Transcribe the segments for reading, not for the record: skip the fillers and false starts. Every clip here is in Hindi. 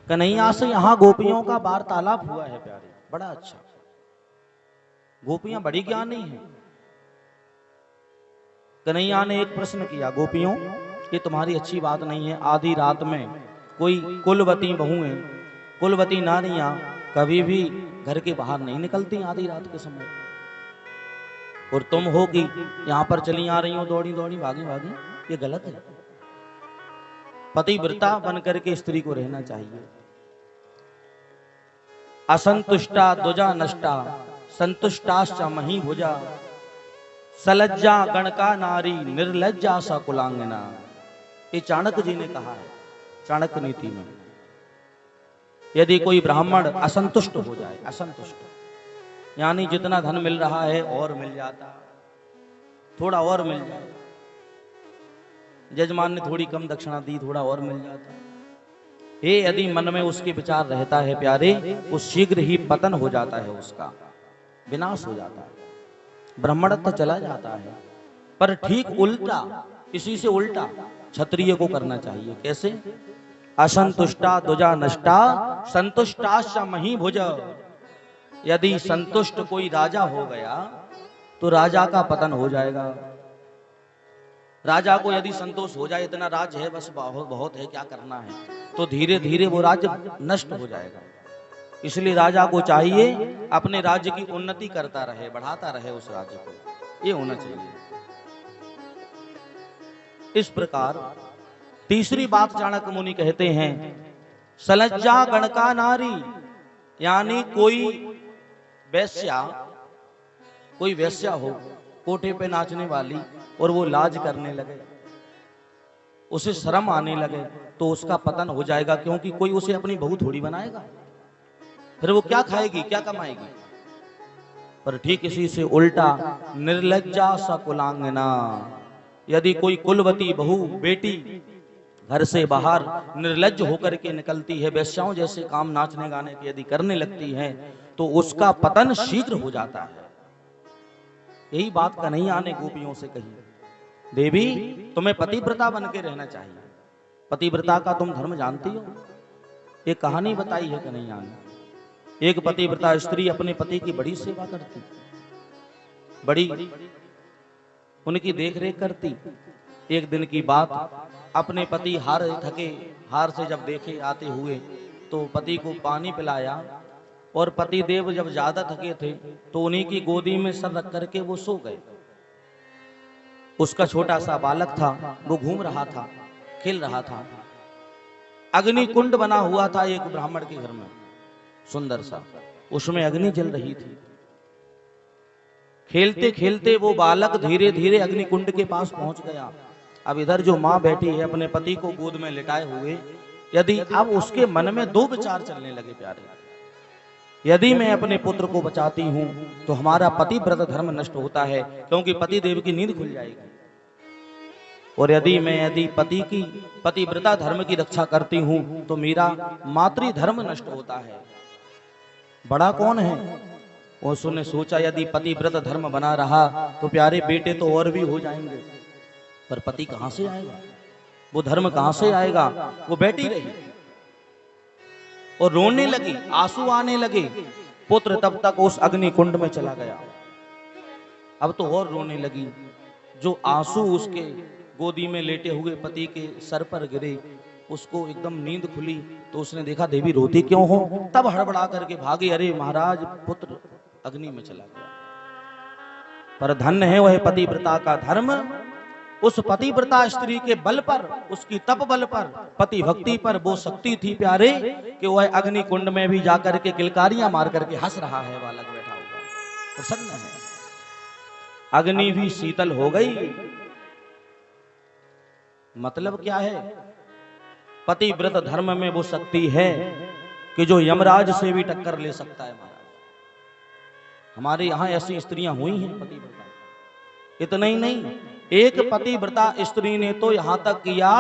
कन्हैया से यहाँ गोपियों का वार्तालाप हुआ है प्यारे, बड़ा अच्छा। गोपियां बड़ी ज्ञानी हैं। कन्हैया ने एक प्रश्न किया, गोपियों ये तुम्हारी अच्छी बात नहीं है, आधी रात में कोई कुलवती बहुएं, कुलवती नारियां कभी भी घर के बाहर नहीं निकलती आधी रात के समय, और तुम हो कि यहाँ पर चली आ रही हो दौड़ी दौड़ी भागी भागी, ये गलत है। पतिव्रता बनकर के स्त्री को रहना चाहिए। असंतुष्टा दुजा नष्टा संतुष्टाश्च मही भुजा सलज्जा गणका नारी निर्लज्जा सा कुलांगना। ये चाणक्य जी ने कहा है चाणक्य नीति में। यदि कोई ब्राह्मण असंतुष्ट हो जाए, असंतुष्ट यानी जितना धन मिल रहा है और मिल जाता, थोड़ा और मिल जाए, जजमान ने थोड़ी कम दक्षिणा दी, थोड़ा और मिल जाता, ये यदि मन में उसके विचार रहता है प्यारे, वो शीघ्र ही पतन हो जाता है, उसका विनाश हो जाता है, ब्राह्मणत्व चला जाता है। पर ठीक उल्टा, इसी से उल्टा क्षत्रिय को करना चाहिए। कैसे? असंतुष्टा दुजा नष्टा संतुष्टाश्च मही भुज। यदि संतुष्ट कोई राजा हो गया तो राजा का पतन हो जाएगा। राजा को यदि संतोष हो जाए इतना राज्य है बस बहुत है, क्या करना है, तो धीरे धीरे वो राज्य नष्ट हो जाएगा। इसलिए राजा को चाहिए अपने राज्य की उन्नति करता रहे, बढ़ाता रहे उस राज्य को, ये होना चाहिए। इस प्रकार तीसरी बात चाणक्य मुनि कहते हैं, सलज्जा गणका नारी, यानी कोई वैश्या हो कोठे पे नाचने वाली और वो लाज करने लगे, उसे शर्म आने लगे, तो उसका पतन हो जाएगा, क्योंकि कोई उसे अपनी बहू थोड़ी बनाएगा, फिर वो क्या खाएगी क्या कमाएगी। पर ठीक इसी से उल्टा निर्लज्जा सा कुलांगना, यदि कोई कुलवती बहू बेटी घर से बाहर निर्लज्ज होकर के निकलती है, वेश्याओं जैसे काम नाचने गाने के यदि करने लगती है, तो उसका पतन शीघ्र हो जाता है। यही बात कन्हैया ने गोपियों से कही, देवी तुम्हें पतिव्रता बन के रहना चाहिए, पतिव्रता का तुम धर्म जानती हो। एक कहानी बताई है कन्हैया ने। एक पतिव्रता स्त्री अपने पति की बड़ी सेवा करती, बड़ी उनकी देखरेख करती। एक दिन की बात, अपने पति हार से जब देखे आते हुए, तो पति को पानी पिलाया, और पति देव जब ज्यादा थके थे तो उन्हीं की गोदी में सर रख करके वो सो गए। उसका छोटा सा बालक था, वो घूम रहा था, खेल रहा था। अग्नि कुंड बना हुआ था एक ब्राह्मण के घर में, सुंदर सा, उसमें अग्नि जल रही थी। खेलते खेलते वो बालक धीरे धीरे अग्नि कुंड के पास पहुंच गया। अब इधर जो माँ बैठी है अपने पति को गोद में लिटाए हुए, यदि अब उसके मन में दो विचार चलने लगे प्यारे, यदि मैं अपने पुत्र को बचाती हूं तो हमारा पतिव्रत धर्म नष्ट होता है, क्योंकि पति देव की नींद खुल जाएगी, और यदि पतिव्रता धर्म की रक्षा करती हूं तो मेरा मातृ धर्म नष्ट होता है। बड़ा कौन है? उसने सोचा यदि पतिव्रत धर्म बना रहा तो प्यारे बेटे तो और भी हो जाएंगे, पर पति कहां से आएगा, वो धर्म कहां से आएगा। वो बैठी रही और रोने लगी, आंसू आने लगे। पुत्र तब तक उस अग्नि कुंड में चला गया। अब तो और रोने लगी। जो आंसू उसके गोदी में लेटे हुए पति के सर पर गिरे, उसको एकदम नींद खुली, तो उसने देखा देवी रोती क्यों हो। तब हड़बड़ा करके भागी, अरे महाराज पुत्र अग्नि में चला गया। पर धन्य है वह पतिव्रता का धर्म। उस पतिव्रता स्त्री के बल पर, उसकी तप बल पर, पति भक्ति पर वो शक्ति थी प्यारे, कि वह अग्नि कुंड में भी जाकर के किलकारियां मार करके हंस रहा है, बालक बैठा हुआ प्रसन्न है। अग्नि भी शीतल हो गई। मतलब क्या है? पतिव्रत धर्म में वो शक्ति है कि जो यमराज से भी टक्कर ले सकता है। महाराज हमारे यहां ऐसी स्त्रियां हुई हैं पतिव्रता। इतना ही नहीं, एक पतिव्रता स्त्री ने तो यहां तक किया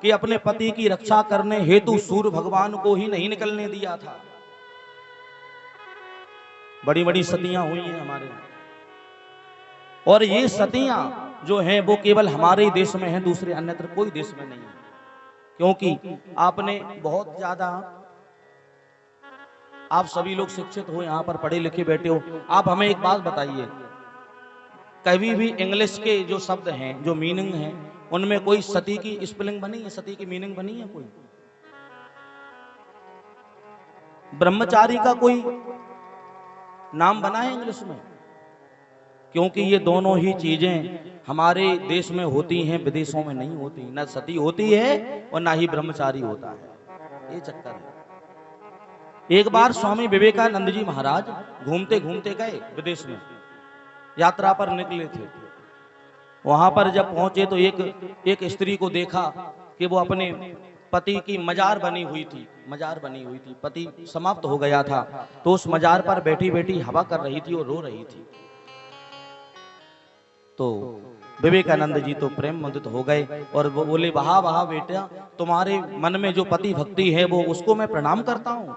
कि अपने पति की रक्षा करने हेतु सूर्य भगवान को ही नहीं निकलने दिया था। बड़ी बड़ी सतियां हुई हैं हमारे यहां, और ये सतियां जो हैं वो केवल हमारे ही देश में हैं, दूसरे अन्यत्र कोई देश में नहीं है। क्योंकि आपने बहुत ज्यादा आप सभी लोग शिक्षित हो, यहाँ पर पढ़े लिखे बैठे हो, आप हमें एक बात बताइए, कभी भी इंग्लिश के जो शब्द हैं, जो मीनिंग है, उनमें कोई सती की स्पेलिंग बनी है, सती की मीनिंग बनी है? कोई ब्रह्मचारी का कोई नाम बना है इंग्लिश में? क्योंकि ये दोनों ही चीजें हमारे देश में होती हैं, विदेशों में नहीं होती। न सती होती है और ना ही ब्रह्मचारी होता है, ये चक्कर है। एक बार स्वामी विवेकानंद जी महाराज घूमते घूमते गए विदेश में, यात्रा पर निकले थे। वहां पर जब पहुंचे तो एक स्त्री को देखा कि वो अपने पति की मजार बनी हुई थी, मजार बनी हुई थी, पति समाप्त हो गया था, तो उस मजार पर बैठी बैठी हवा कर रही थी और रो रही थी। तो विवेकानंद जी तो प्रेम मुदित हो गए और वो बोले, वाह वाह बेटा, तुम्हारे मन में जो पति भक्ति है वो उसको मैं प्रणाम करता हूं।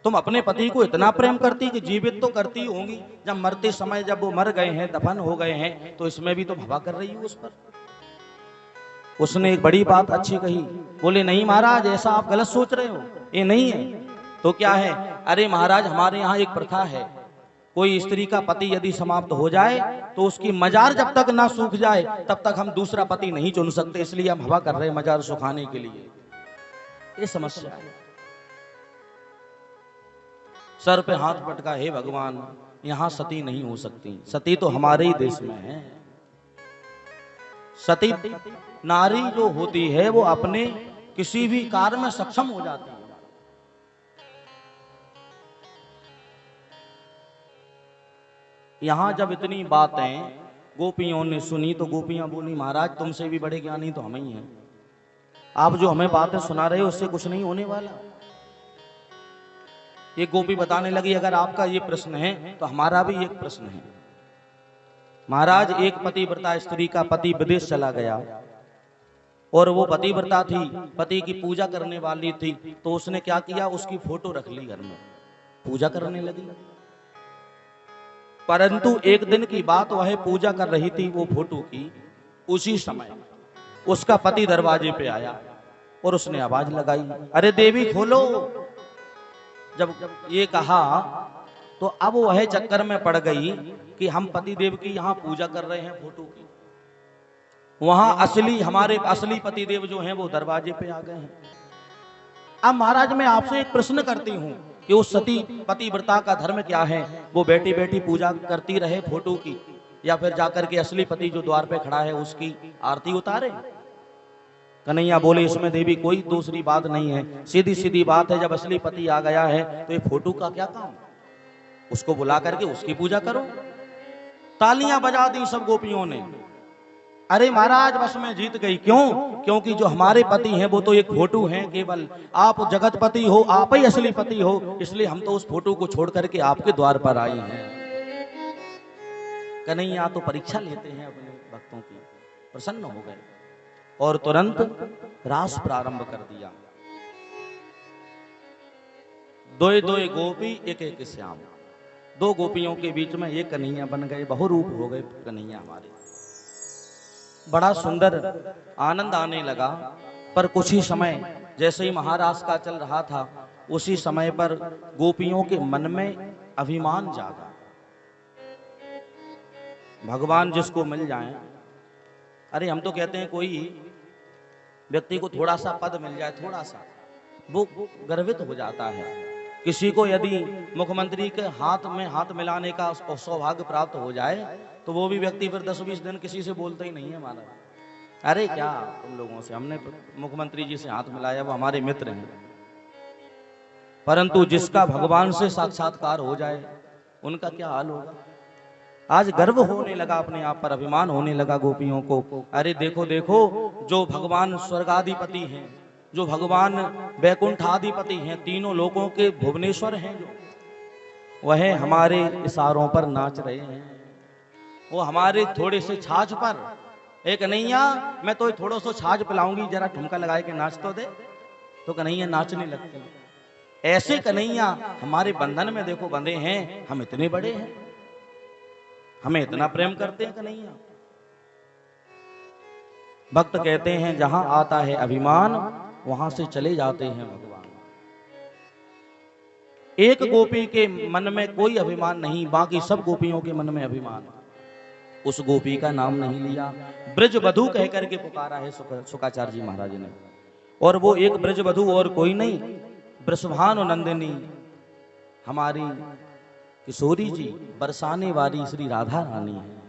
तुम अपने पति को इतना प्रेम करती कि जीवित तो करती होंगी, जब मरते समय जब वो मर गए हैं, दफन हो गए हैं, तो इसमें भी तुम हवा कर रही हो उस पर। उसने एक बड़ी बात अच्छी कही, बोले नहीं महाराज, ऐसा आप गलत सोच रहे हो, ये नहीं है। तो क्या है? अरे महाराज, हमारे यहाँ एक प्रथा है, कोई स्त्री का पति यदि समाप्त हो जाए तो उसकी मजार जब तक ना सूख जाए तब तक हम दूसरा पति नहीं चुन सकते, इसलिए हम हवा कर रहे हैं मजार सुखाने के लिए। ये समस्या है। सर पे हाथ पटका, हे भगवान, यहां सती नहीं हो सकती। सती तो हमारे ही देश में है। सती नारी जो होती है वो अपने किसी भी कार्य में सक्षम हो जाती है। यहां जब इतनी बातें गोपियों ने सुनी तो गोपियां बोली, महाराज तुमसे भी बड़े ज्ञानी तो हम ही हैं, आप जो हमें बातें सुना रहे हो उससे कुछ नहीं होने वाला। ये गोपी बताने लगी, अगर आपका ये प्रश्न है तो हमारा भी एक प्रश्न है। महाराज, एक पतिव्रता स्त्री का पति विदेश चला गया और वो पतिव्रता थी, पति की पूजा करने वाली थी, तो उसने क्या किया, उसकी फोटो रख ली घर में, पूजा करने लगी। परंतु एक दिन की बात, वह पूजा कर रही थी वो फोटो की, उसी समय उसका पति दरवाजे पे आया और उसने आवाज लगाई, अरे देवी खोलो। जब ये कहा तो अब वह चक्कर में पड़ गई कि हम पति देव की यहाँ पूजा कर रहे हैं फोटो की, वहां असली हमारे असली पति देव जो हैं वो दरवाजे पे आ गए हैं। अब महाराज मैं आपसे एक प्रश्न करती हूँ कि उस सती पतिव्रता का धर्म क्या है? वो बैठी बैठी पूजा करती रहे फोटो की, या फिर जाकर के असली पति जो द्वार पे खड़ा है उसकी आरती उतारे? कन्हैया बोले, इसमें देवी कोई दूसरी बात नहीं है, सीधी सीधी बात है, जब असली पति आ गया है तो ये फोटो का क्या काम? उसको बुला करके उसकी पूजा करो। तालियां बजा दी सब गोपियों ने। अरे महाराज, बस मैं जीत गई। क्यों? क्योंकि जो हमारे पति हैं वो तो एक फोटो हैं केवल, आप जगतपति हो, आप ही असली पति हो, इसलिए हम तो उस फोटो को छोड़ करके आपके द्वार पर आए हैं। कन्हैया तो परीक्षा लेते हैं अपने भक्तों की, प्रसन्न हो गए और तुरंत रास प्रारंभ कर दिया। दोए दोए गोपी एक एक श्याम, दो गोपियों के बीच में ये कन्हैया बन गए, बहुरूप हो गए कन्हैया हमारे। बड़ा सुंदर आनंद आने लगा। पर कुछ ही समय, जैसे ही महारास का चल रहा था, उसी समय पर गोपियों के मन में अभिमान जागा। भगवान जिसको मिल जाए, अरे हम तो कहते हैं कोई व्यक्ति को थोड़ा सा पद मिल जाए, थोड़ा सा, वो गर्वित हो जाता है। किसी को यदि मुख्यमंत्री के हाथ में हाथ मिलाने का सौभाग्य प्राप्त हो जाए तो वो भी व्यक्ति फिर 10-20 दिन किसी से बोलता ही नहीं है महाराज। अरे क्या तुम लोगों से, हमने मुख्यमंत्री जी से हाथ मिलाया, वो हमारे मित्र हैं। परंतु जिसका भगवान से साक्षात्कार हो जाए उनका क्या हाल होगा? आज गर्व होने लगा अपने आप पर, अभिमान होने लगा गोपियों को। अरे देखो देखो, जो भगवान स्वर्गाधिपति हैं, जो भगवान वैकुंठाधिपति हैं, तीनों लोकों के भुवनेश्वर हैं, जो वह हमारे इशारों पर नाच रहे हैं। वो हमारे थोड़े से छाछ पर, एक कन्हैया मैं तो थोड़ा सा छाछ पिलाऊंगी, जरा ठुमका लगाए के नाच तो दे, तो कन्हैया नाचने लगते। ऐसे कन्हैया हमारे बंधन में देखो बंधे हैं, हम इतने बड़े हैं, हमें इतना प्रेम करते हैं कन्हैया। भक्त कहते हैं जहां आता है अभिमान, वहां से चले जाते हैं भगवान। एक गोपी के मन में कोई अभिमान नहीं, बाकी सब गोपियों के मन में अभिमान। उस गोपी का नाम नहीं लिया, ब्रज वधू कह करके पुकारा है शुकाचार्य जी महाराज ने। और वो एक ब्रज वधू और कोई नहीं, वृषभानु नंदिनी हमारी किशोरी जी, बरसाने वाली श्री राधा रानी है।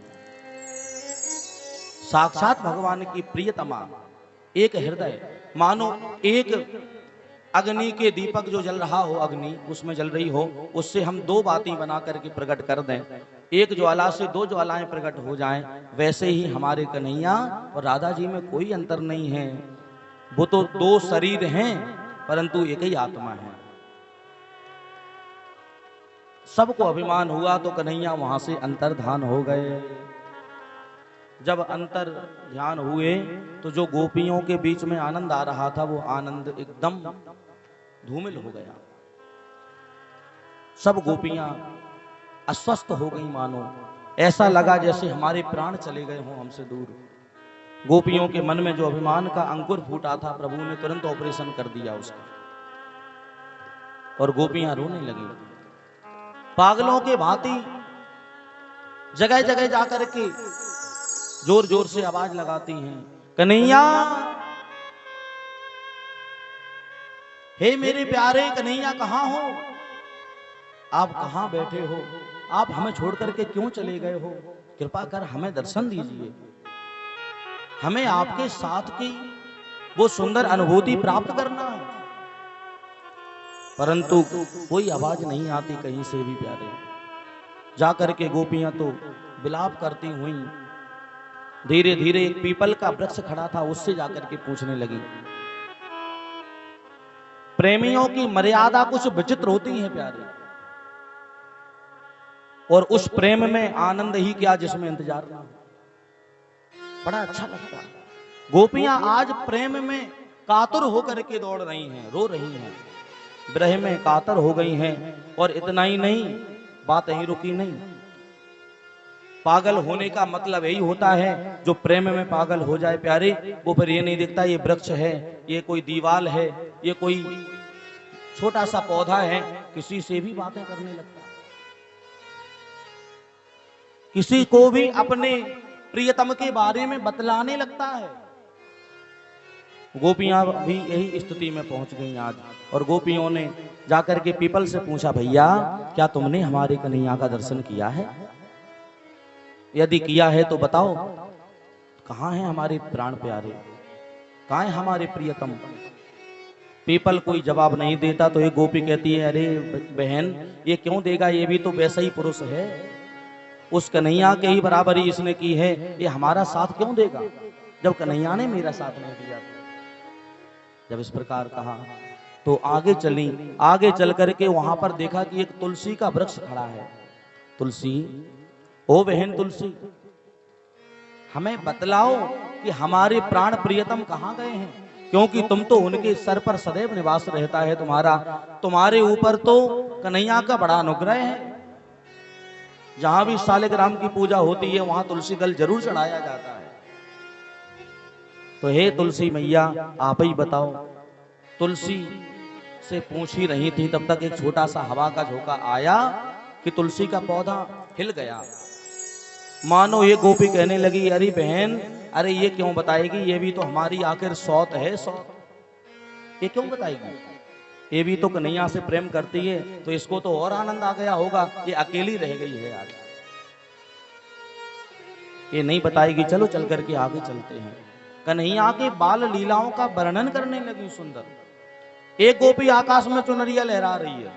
साक्षात भगवान की प्रियतमा, एक हृदय, मानो एक अग्नि के दीपक जो जल रहा हो, अग्नि उसमें जल रही हो, उससे हम दो बातें बना करके प्रकट कर दें, एक ज्वाला से दो ज्वालाएं प्रकट हो जाएं, वैसे ही हमारे कन्हैया और राधा जी में कोई अंतर नहीं है। वो तो दो शरीर हैं परंतु एक ही आत्मा है। सबको अभिमान हुआ तो कन्हैया वहां से अंतर्धान हो गए। जब अंतर ध्यान हुए तो जो गोपियों के बीच में आनंद आ रहा था वो आनंद एकदम धूमिल हो गया। सब गोपियां अस्वस्थ हो गई, मानो ऐसा लगा जैसे हमारे प्राण चले गए हों हमसे दूर। गोपियों के मन में जो अभिमान का अंकुर फूटा था, प्रभु ने तुरंत ऑपरेशन कर दिया उसका, और गोपियां रोने लगी पागलों के भांति। जगह जगह जाकर के जोर जोर से आवाज लगाती हैं, कन्हैया, हे मेरे प्यारे कन्हैया, कहां हो आप? कहां बैठे हो आप? हमें छोड़ करके क्यों चले गए हो? कृपा कर हमें दर्शन दीजिए, हमें आपके साथ की वो सुंदर अनुभूति प्राप्त करना है। परंतु कोई आवाज नहीं आती कहीं से भी प्यारे। जाकर के गोपियां तो विलाप करती हुई धीरे धीरे एक पीपल का वृक्ष खड़ा था उससे जाकर के पूछने लगी। प्रेमियों की मर्यादा कुछ विचित्र होती है प्यारे, और उस प्रेम में आनंद ही क्या जिसमें इंतजार ना हो। बड़ा अच्छा लगता है। गोपियां आज प्रेम में कातुर होकर के दौड़ रही हैं, रो रही हैं, विरह में कातर हो गई हैं। और इतना ही नहीं, बात यहीं रुकी नहीं। पागल होने का मतलब यही होता है, जो प्रेम में पागल हो जाए प्यारे, वो फिर ये नहीं दिखता ये वृक्ष है, ये कोई दीवाल है, ये कोई छोटा सा पौधा है, किसी से भी बातें करने लगता है, किसी को भी अपने प्रियतम के बारे में बतलाने लगता है। गोपियां भी यही स्थिति में पहुंच गई आज। और गोपियों ने जाकर के पीपल से पूछा, भैया क्या तुमने हमारे कन्हैया का दर्शन किया है? यदि किया है तो बताओ, कहां है हमारे प्राण प्यारे, कहां है हमारे प्रियतम? पीपल कोई जवाब नहीं देता तो एक गोपी कहती है, अरे बहन ये क्यों देगा, ये भी तो वैसा ही पुरुष है, उस कन्हैया के ही बराबरी इसने की है, ये हमारा साथ क्यों देगा जब कन्हैया ने मेरा साथ नहीं दिया? जब इस प्रकार कहा तो आगे चली। आगे चल करके वहां पर देखा कि एक तुलसी का वृक्ष खड़ा है। तुलसी, ओ बहन तुलसी, हमें बतलाओ कि हमारे प्राण प्रियतम कहां गए हैं, क्योंकि तुम तो उनके सर पर सदैव निवास रहता है तुम्हारा, तुम्हारे ऊपर तो कन्हैया का बड़ा अनुग्रह है। जहां भी सालिग्राम की पूजा होती है वहां तुलसी दल जरूर चढ़ाया जाता है। तो हे तुलसी मैया आप ही बताओ। तुलसी से पूछ ही रही थी, तब तक एक छोटा सा हवा का झोंका आया कि तुलसी का पौधा हिल गया। मानो ये गोपी कहने लगी, अरे बहन, अरे ये क्यों बताएगी, ये भी तो हमारी आखिर सौत है, सौत, ये क्यों बताएगी? ये भी तो कन्हैया से प्रेम करती है, तो इसको तो और आनंद आ गया होगा, ये अकेली रह गई है आज, ये नहीं बताएगी। चलो चल करके आगे चलते हैं। कन्हैया के बाल लीलाओं का वर्णन करने लगी सुंदर। एक गोपी आकाश में चुनरिया लहरा रही है,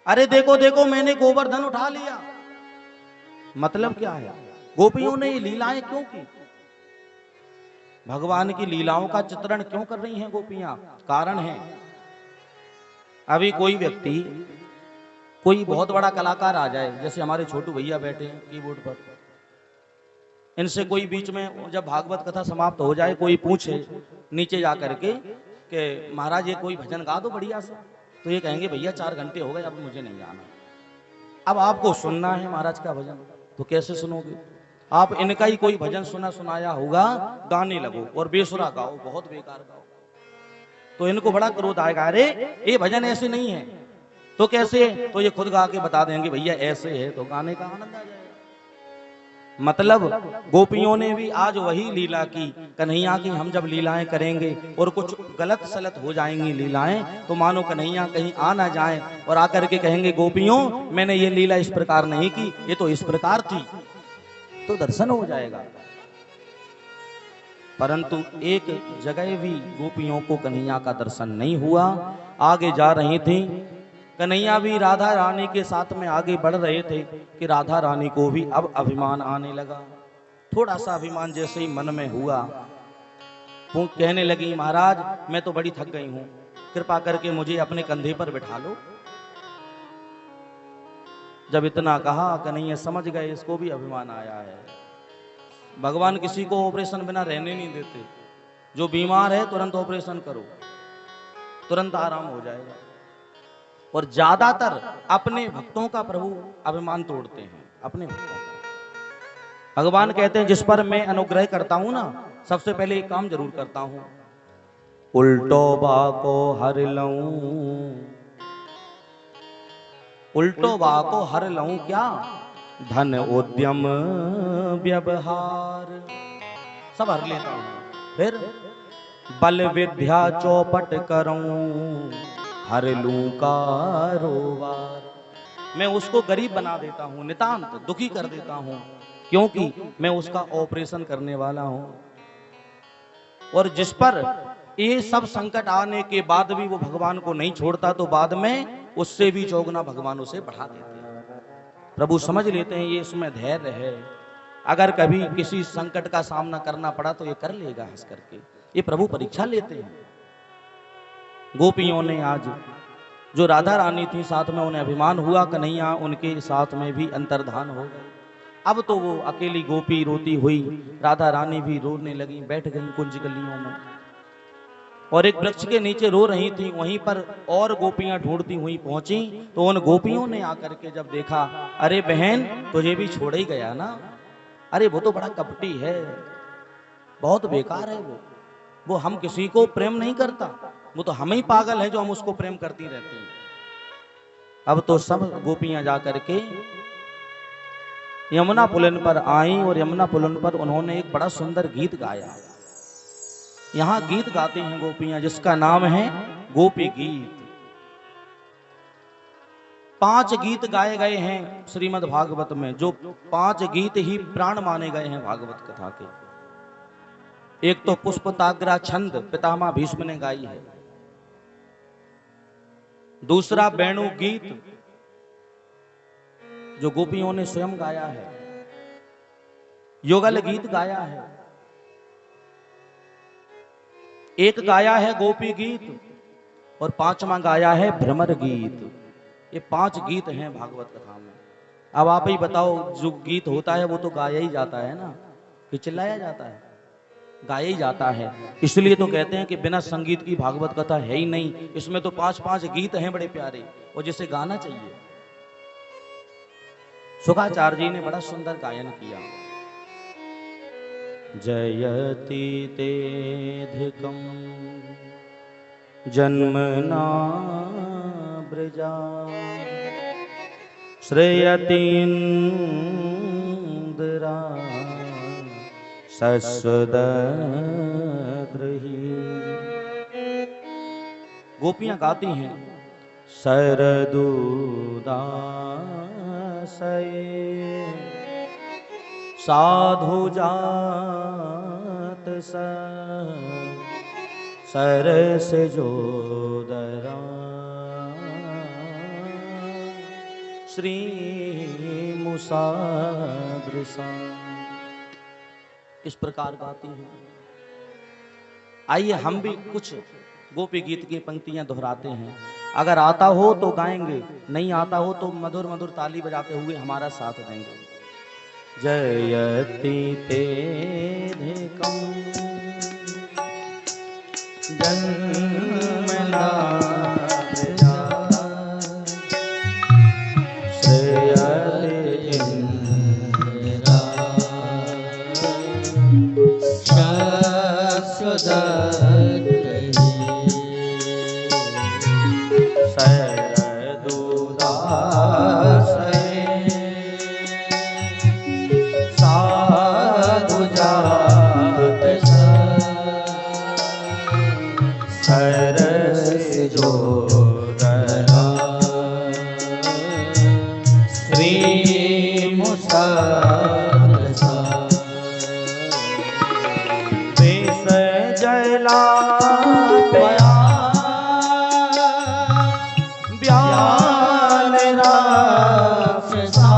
अरे देखो देखो मैंने गोवर्धन उठा लिया। मतलब क्या है, गोपियों ने ये लीलाएं क्यों की? भगवान की लीलाओं का चित्रण क्यों कर रही हैं गोपियां? कारण है, अभी कोई व्यक्ति, कोई बहुत बड़ा कलाकार आ जाए, जैसे हमारे छोटू भैया बैठे हैं कीबोर्ड पर, इनसे कोई बीच में जब भागवत कथा समाप्त हो जाए कोई पूछे नीचे जा करके कि महाराज ये कोई भजन गा दो बढ़िया सा, तो ये कहेंगे भैया 4 घंटे हो गए, अब मुझे नहीं गाना। अब आपको सुनना है महाराज का भजन, तो कैसे सुनोगे? आप इनका ही कोई भजन सुना सुनाया होगा, गाने लगो और बेसुरा गाओ, बहुत बेकार गाओ, तो इनको बड़ा क्रोध आएगा, अरे ये भजन ऐसे नहीं है, तो कैसे? तो ये खुद गा के बता देंगे भैया ऐसे है, तो गाने का आनंद आ जाएगा। मतलब गोपियों ने भी आज वही लीला की, कन्हैया की हम जब लीलाएं करेंगे और कुछ गलत सलत हो जाएंगी लीलाएं, तो मानो कन्हैया कहीं आ ना जाए और आकर के कहेंगे गोपियों मैंने ये लीला इस प्रकार नहीं की, ये तो इस प्रकार थी, तो दर्शन हो जाएगा। परंतु एक जगह भी गोपियों को कन्हैया का दर्शन नहीं हुआ। आगे जा रही थी, कन्हैया भी राधा रानी के साथ में आगे बढ़ रहे थे कि राधा रानी को भी अब अभिमान आने लगा। थोड़ा सा अभिमान जैसे ही मन में हुआ, वो कहने लगी महाराज मैं तो बड़ी थक गई हूं, कृपा करके मुझे अपने कंधे पर बिठा लो। जब इतना कहा कन्हैया समझ गए इसको भी अभिमान आया है। भगवान किसी को ऑपरेशन बिना रहने नहीं देते। जो बीमार है तुरंत ऑपरेशन करो, तुरंत आराम हो जाएगा। और ज्यादातर अपने भक्तों का प्रभु अभिमान तोड़ते हैं, अपने भक्तों का। भगवान कहते हैं जिस पर मैं अनुग्रह करता हूं ना, सबसे पहले एक काम जरूर करता हूं, उल्टो बाको हर लऊं, उल्टो बाको हर लऊं क्या, धन उद्यम व्यवहार सब हर लेता हूं। फिर बल विद्या चौपट करूं, हर लूं कारोबार, मैं उसको गरीब बना देता हूं, नितांत दुखी कर देता हूं, क्योंकि मैं उसका ऑपरेशन करने वाला हूं। और जिस पर ये सब संकट आने के बाद भी वो भगवान को नहीं छोड़ता, तो बाद में उससे भी चौगुना भगवान उसे बढ़ा देते हैं। प्रभु समझ लेते हैं ये इसमें धैर्य है, अगर कभी किसी संकट का सामना करना पड़ा तो ये कर लेगा हंस करके। ये प्रभु परीक्षा लेते हैं। गोपियों ने आज जो राधा रानी थी साथ में, उन्हें अभिमान हुआ, कन्हैया उनके साथ में भी अंतर्धान हो गए। अब तो वो अकेली गोपी रोती हुई, राधा रानी भी रोने लगी, बैठ गई कुंज गलियों में और एक वृक्ष के नीचे रो रही थी। वहीं पर और गोपियां ढूंढती हुई पहुंची, तो उन गोपियों ने आकर के जब देखा, अरे बहन तुझे भी छोड़ ही गया ना, अरे वो तो बड़ा कपटी है, बहुत बेकार है वो हम किसी को प्रेम नहीं करता, वो तो हम ही पागल है जो हम उसको प्रेम करती रहती हैं। अब तो सब गोपियां जाकर के यमुना पुलन पर आई और यमुना पुलन पर उन्होंने एक बड़ा सुंदर गीत गाया। यहां गीत गाती हैं गोपियां जिसका नाम है गोपी गीत। 5 गीत गाए गए हैं श्रीमद् भागवत में, जो 5 गीत ही प्राण माने गए हैं भागवत कथा के। एक तो पुष्पताग्रा छंद पितामह भीष्म ने गाई है, दूसरा वेणु गीत जो गोपियों ने स्वयं गाया है, युगल गीत गाया है, एक गाया है गोपी गीत और 5वां गाया है भ्रमर गीत। ये 5 गीत हैं भागवत कथा में। अब आप ही बताओ, जो गीत होता है वो तो गाया ही जाता है ना, कि चिल्लाया जाता है, गाया ही जाता है। इसलिए तो कहते हैं कि बिना संगीत की भागवत कथा है ही नहीं। इसमें तो 5-5 गीत हैं बड़े प्यारे, और जिसे गाना चाहिए। शुकाचार्य जी ने बड़ा सुंदर गायन किया। जयति तेधिकं जन्मना ब्रजा, श्रेयतीन्द्रा सस्वदद्रहि। गोपियां गाती हैं शरदुदासये साधु जात सरस जोदरा, श्री मुसादृसा। इस प्रकार गाती हैं। आइए हम भी कुछ गोपी गीत की पंक्तियां दोहराते हैं। अगर आता हो तो गाएंगे, नहीं आता हो तो मधुर मधुर ताली बजाते हुए हमारा साथ देंगे। जयति तेधिकं जन्मना ब्रजा, श्रेयतीन्द्रा सस्वदद्रहि, शरदुदासये जो श्री मुसलसा बेस जला पया ब्याल राक्षसा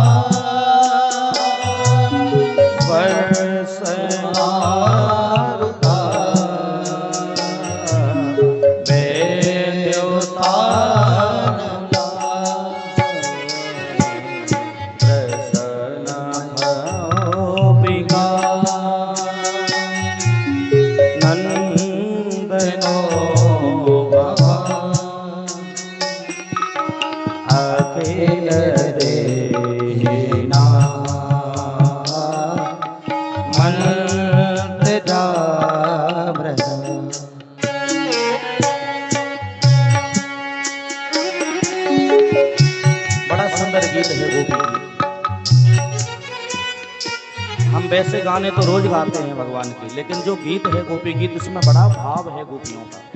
वैसे गाने तो रोज गाते हैं भगवान की, लेकिन जो गीत है गोपी गीत, इसमें बड़ा भाव है गोपियों का।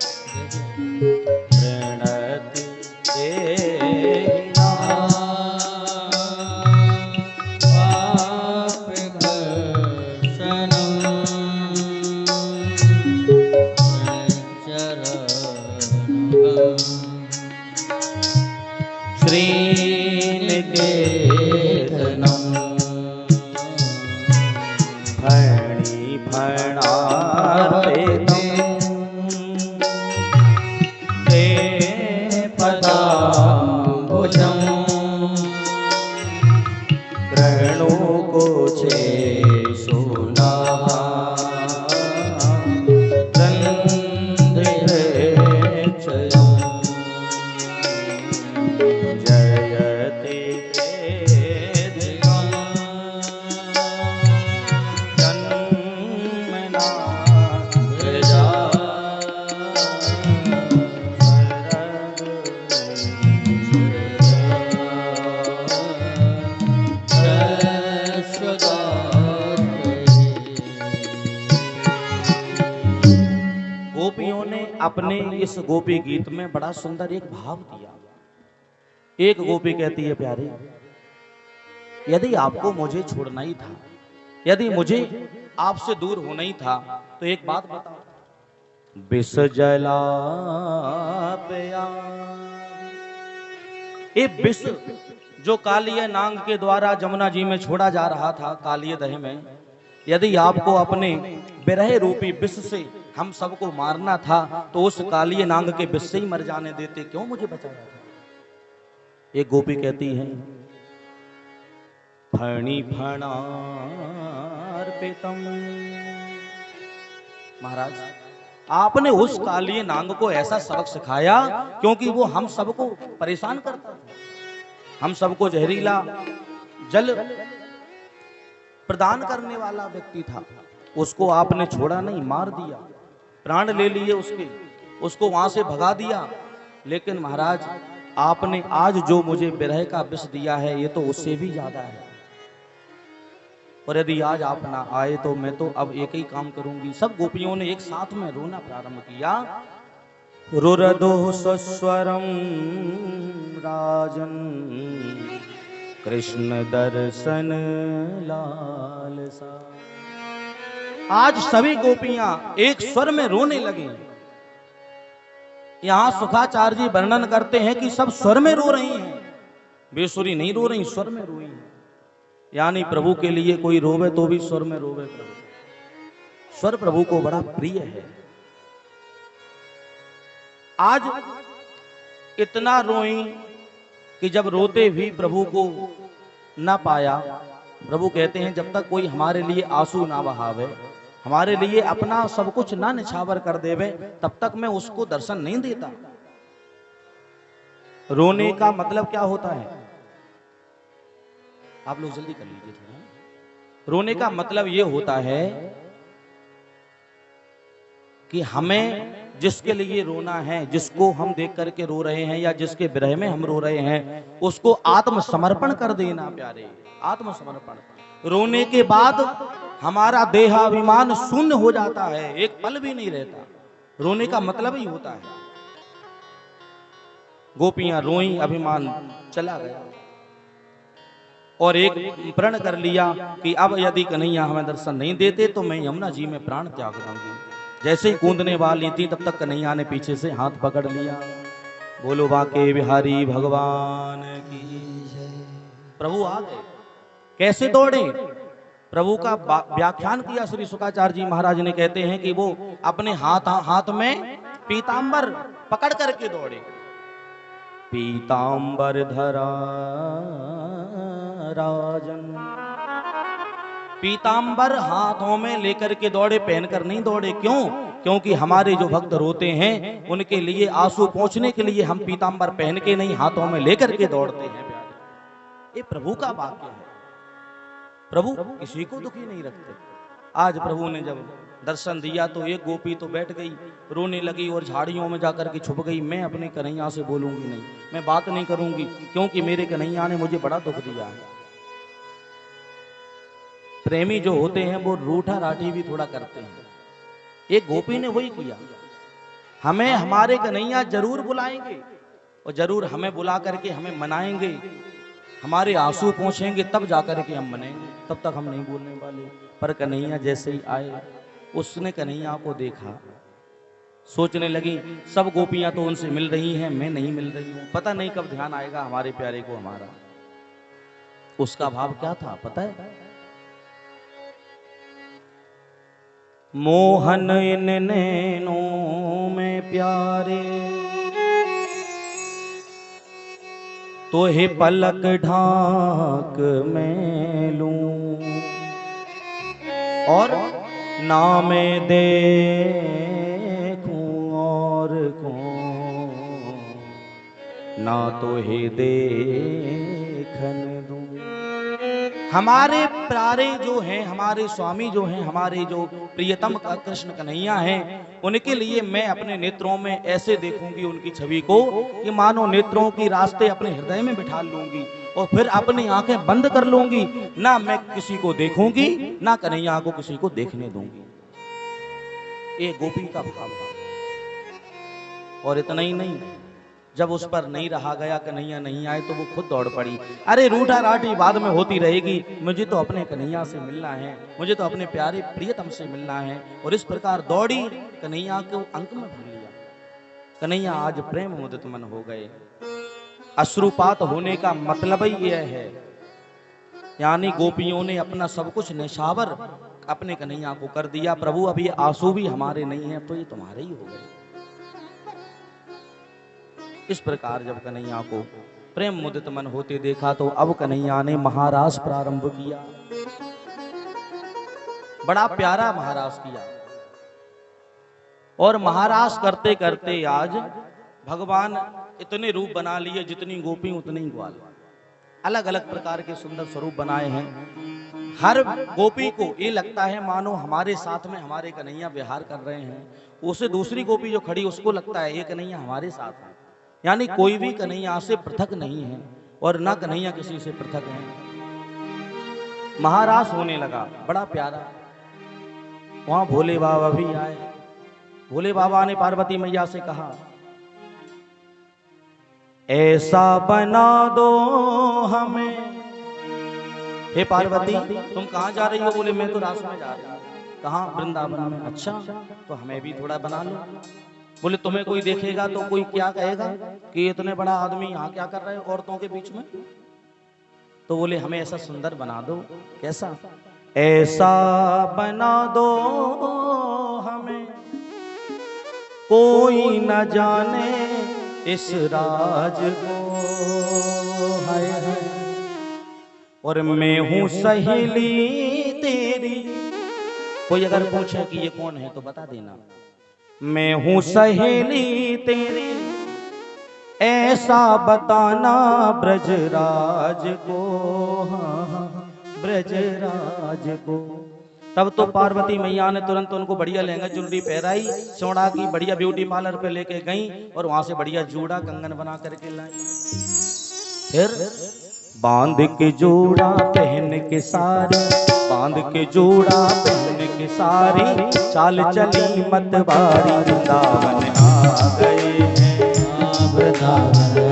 अपने इस गोपी गीत में बड़ा सुंदर एक भाव दिया। एक गोपी कहती है, प्यारे यदि आपको मुझे छोड़ना ही था, यदि मुझे आपसे दूर होना ही था, तो एक बात बताओ, बिस जला पिया, ये बिस जो कालिय नांग के द्वारा जमुना जी में छोड़ा जा रहा था, कालिय दह में, यदि आपको अपने विरह रूपी विष से हम सबको मारना था, तो उस कालिय नांग के विष से ही मर जाने देते, क्यों मुझे बचाया था। एक गोपी कहती है, फणी फणार्पितम, महाराज आपने उस कालिय नांग को ऐसा सबक सिखाया क्योंकि वो हम सबको परेशान करता था, हम सबको जहरीला जल प्रदान करने वाला व्यक्ति था, उसको आपने छोड़ा नहीं, मार दिया, प्राण ले लिए उसके, उसको वहां से भगा दिया। लेकिन महाराज आपने आज जो मुझे विरह का विष दिया है, ये तो उससे भी ज्यादा है, और यदि आज आप ना आए तो मैं तो अब एक ही काम करूंगी। सब गोपियों ने एक साथ में रोना प्रारंभ किया। रुरदो सस्वरम राजन कृष्ण दर्शन लालसा। आज सभी गोपियां एक स्वर में रोने लगी। यहां सुखाचार्य जी वर्णन करते हैं कि सब स्वर में रो रही हैं, बेसुरी नहीं रो रही, स्वर में रोई हैं। यानी प्रभु के लिए कोई रोवे तो भी स्वर में रोवे। प्रभु स्वर प्रभु को बड़ा प्रिय है। आज इतना रोई कि जब रोते भी प्रभु को ना पाया, प्रभु कहते हैं जब तक कोई हमारे लिए आंसू ना बहावे, हमारे लिए अपना सब कुछ ना निछावर कर देवे, तब तक मैं उसको दर्शन नहीं देता। रोने का मतलब क्या होता है, आप लोग जल्दी कर लीजिए थोड़ा। रोने का मतलब ये होता है कि हमें जिसके लिए रोना है, जिसको हम देख करके रो रहे हैं या जिसके विरह में हम रो रहे हैं, उसको आत्मसमर्पण कर देना प्यारे, आत्मसमर्पण। रोने के बाद हमारा देहाभिमान शून्य हो जाता है, एक पल भी नहीं रहता। रोने का मतलब ही होता है गोपियां रोई, अभिमान चला गया और एक प्रण कर लिया कि अब यदि कन्हैया हमें दर्शन नहीं देते तो मैं यमुना जी में प्राण त्याग दूंगी। जैसे ही कूदने वाली थी तब तक कन्हैया ने पीछे से हाथ पकड़ लिया। बोलो बाके बिहारी भगवान की जय। प्रभु आ गए। कैसे दौड़े? प्रभु का व्याख्यान किया श्री शुकाचार्य जी महाराज ने, कहते हैं कि वो अपने हाथ में पीतांबर पकड़ करके दौड़े। पीतांबर धरा राजन, पीतांबर हाथों में लेकर के दौड़े, पहनकर नहीं दौड़े। क्यों? क्योंकि हमारे जो भक्त रोते हैं उनके लिए आंसू पहुंचने के लिए हम पीतांबर पहन के नहीं, हाथों में लेकर के दौड़ते हैं प्यारे। ये प्रभु का वाक्य है। प्रभु किसी को दुखी नहीं रखते। आज प्रभु ने जब दर्शन दिया तो एक गोपी तो बैठ गई, रोने लगी और झाड़ियों में जाकर के छुप गई। मैं अपने कन्हैया से बोलूंगी नहीं, मैं बात नहीं करूंगी, क्योंकि मेरे कन्हैया ने मुझे बड़ा दुख दिया है। प्रेमी जो होते हैं वो रूठा राठी भी थोड़ा करते हैं। एक गोपी ने वही किया। हमें हमारे कन्हैया जरूर बुलाएंगे और जरूर हमें बुला करके हमें मनाएंगे, हमारे आंसू पहुंचेंगे, तब जाकर के हम मनेंगे, तब तक हम नहीं बोलने वाले। पर कन्हैया जैसे ही आए, उसने कन्हैया को देखा, सोचने लगी सब गोपियां तो उनसे मिल रही हैं, मैं नहीं मिल रही हूं, पता नहीं कब ध्यान आएगा हमारे प्यारे को हमारा। उसका भाव क्या था पता है? मोहन इन नैनों में प्यारे, तो हे पलक ढाक मैं लूं, और नाम देखूं और को ना तो हे देखन दूं। हमारे प्यारे जो हैं, हमारे स्वामी जो हैं, हमारे जो प्रियतम कृष्ण कन्हैया हैं, उनके लिए मैं अपने नेत्रों में ऐसे देखूंगी उनकी छवि को कि मानो नेत्रों की रास्ते अपने हृदय में बिठा लूंगी और फिर अपनी आंखें बंद कर लूंगी। ना मैं किसी को देखूंगी, ना कन्हैया को किसी को देखने दूंगी। ये गोपी का भाव था। और इतना ही नहीं, जब उस पर नहीं रहा गया, कन्हैया नहीं आए, तो वो खुद दौड़ पड़ी। अरे रूठा राठी बाद में होती रहेगी, मुझे तो अपने कन्हैया से मिलना है, मुझे तो अपने प्यारे प्रियतम से मिलना है। और इस प्रकार दौड़ी, कन्हैया को अंक में भर लिया। कन्हैया आज प्रेम मुदित मन हो गए। अश्रुपात होने का मतलब ही यह है, यानी गोपियों ने अपना सब कुछ निछावर अपने कन्हैया को कर दिया। प्रभु अब ये आंसू भी हमारे नहीं है, तो ये तुम्हारे ही हो गए। इस प्रकार जब कन्हैया को प्रेम मुदित मन होते देखा, तो अब कन्हैया ने महारास प्रारंभ किया। बड़ा प्यारा महारास किया। और महारास करते करते आज भगवान इतने रूप बना लिए, जितनी गोपी उतनी ग्वाल। अलग अलग प्रकार के सुंदर स्वरूप बनाए हैं। हर गोपी को ये लगता है मानो हमारे साथ में हमारे कन्हैया विहार कर रहे हैं। उसे दूसरी गोपी जो खड़ी, उसको लगता है ये कन्हैया हमारे साथ है। यानी कोई भी कन्हैया से पृथक नहीं है और ना कन्हैया किसी से पृथक है। महारास होने लगा, बड़ा प्यारा। वहां भोले बाबा भी आए। भोले बाबा ने पार्वती मैया से कहा, ऐसा बना दो हमें। हे पार्वती, तुम कहां जा रही हो? बोले मैं तो रास में जा रही हूं। कहां? वृंदावन में। अच्छा, तो हमें भी थोड़ा बना लो। बोले तुम्हें कोई देखेगा तो कोई क्या कहेगा कि इतने बड़ा आदमी यहाँ क्या कर रहे हैं औरतों के बीच में? तो बोले हमें ऐसा सुंदर बना दो। कैसा? ऐसा बना दो हमें कोई न जाने इस राज को, हाय हाय। और मैं हूं सहेली तेरी। कोई अगर पूछे कि ये कौन है तो बता देना, मैं हूं सहेली तेरी, ऐसा बताना ब्रजराज को, ब्रजराज को। तब तो पार्वती मैया ने तुरंत उनको बढ़िया लहंगा चुनरी पहराई, चौड़ा की, बढ़िया ब्यूटी पार्लर पे लेके गई और वहां से बढ़िया जूड़ा कंगन बना करके लाई। फिर बांध के जूड़ा पहन के सारी, बांध के जूड़ा पहन के सारी, चाल चली मतवारी, वृंदावन आ गए हैं, वृंदावन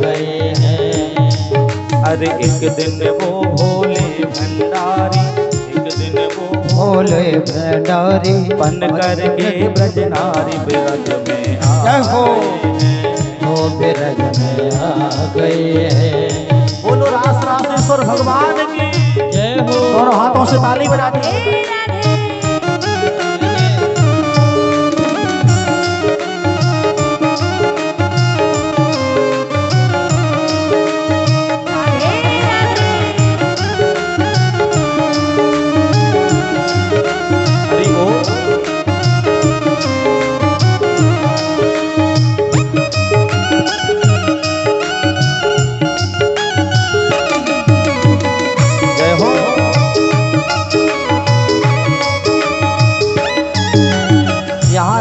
गए हैं। अरे एक दिन वो भोले भंडारी, एक दिन वो भोले भंडारी बन करके ब्रजनारी ब्रज में आ हो गए हैं। वो ब्रज में आ गए हैं। बोलो रास रासेश्वर भगवान की जय हो। दोनों हाथों से ताली बजा दी।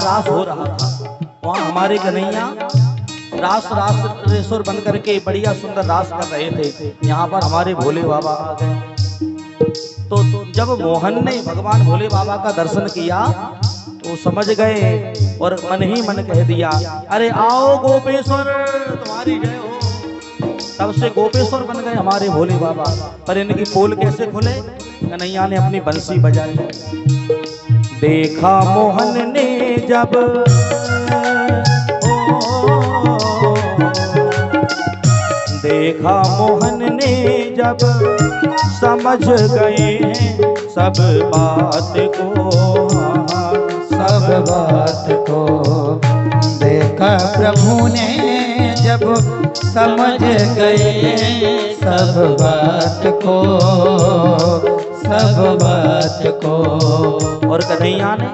रास हो रहा था, वहाँ हमारे कन्हैया रासेश्वर बन करके बढ़िया सुंदर रास कर रहे थे। यहाँ पर हमारे भोले बाबा आ गए। तो जब मोहन ने भगवान भोले बाबा का दर्शन किया तो समझ गए और मन ही मन कह दिया, अरे आओ गोपेश्वर तुम्हारी जय हो। तब से गोपेश्वर बन गए हमारे भोले बाबा। पर इनकी पोल कैसे खुले? कन्हैया ने अपनी बंसी बजाई। देखा मोहन ने जब देखा मोहन ने जब समझ गए हैं सब बात को, सब बात को देखा प्रभु ने जब समझ गए सब बात को, सब बात को। और कन्हैया ने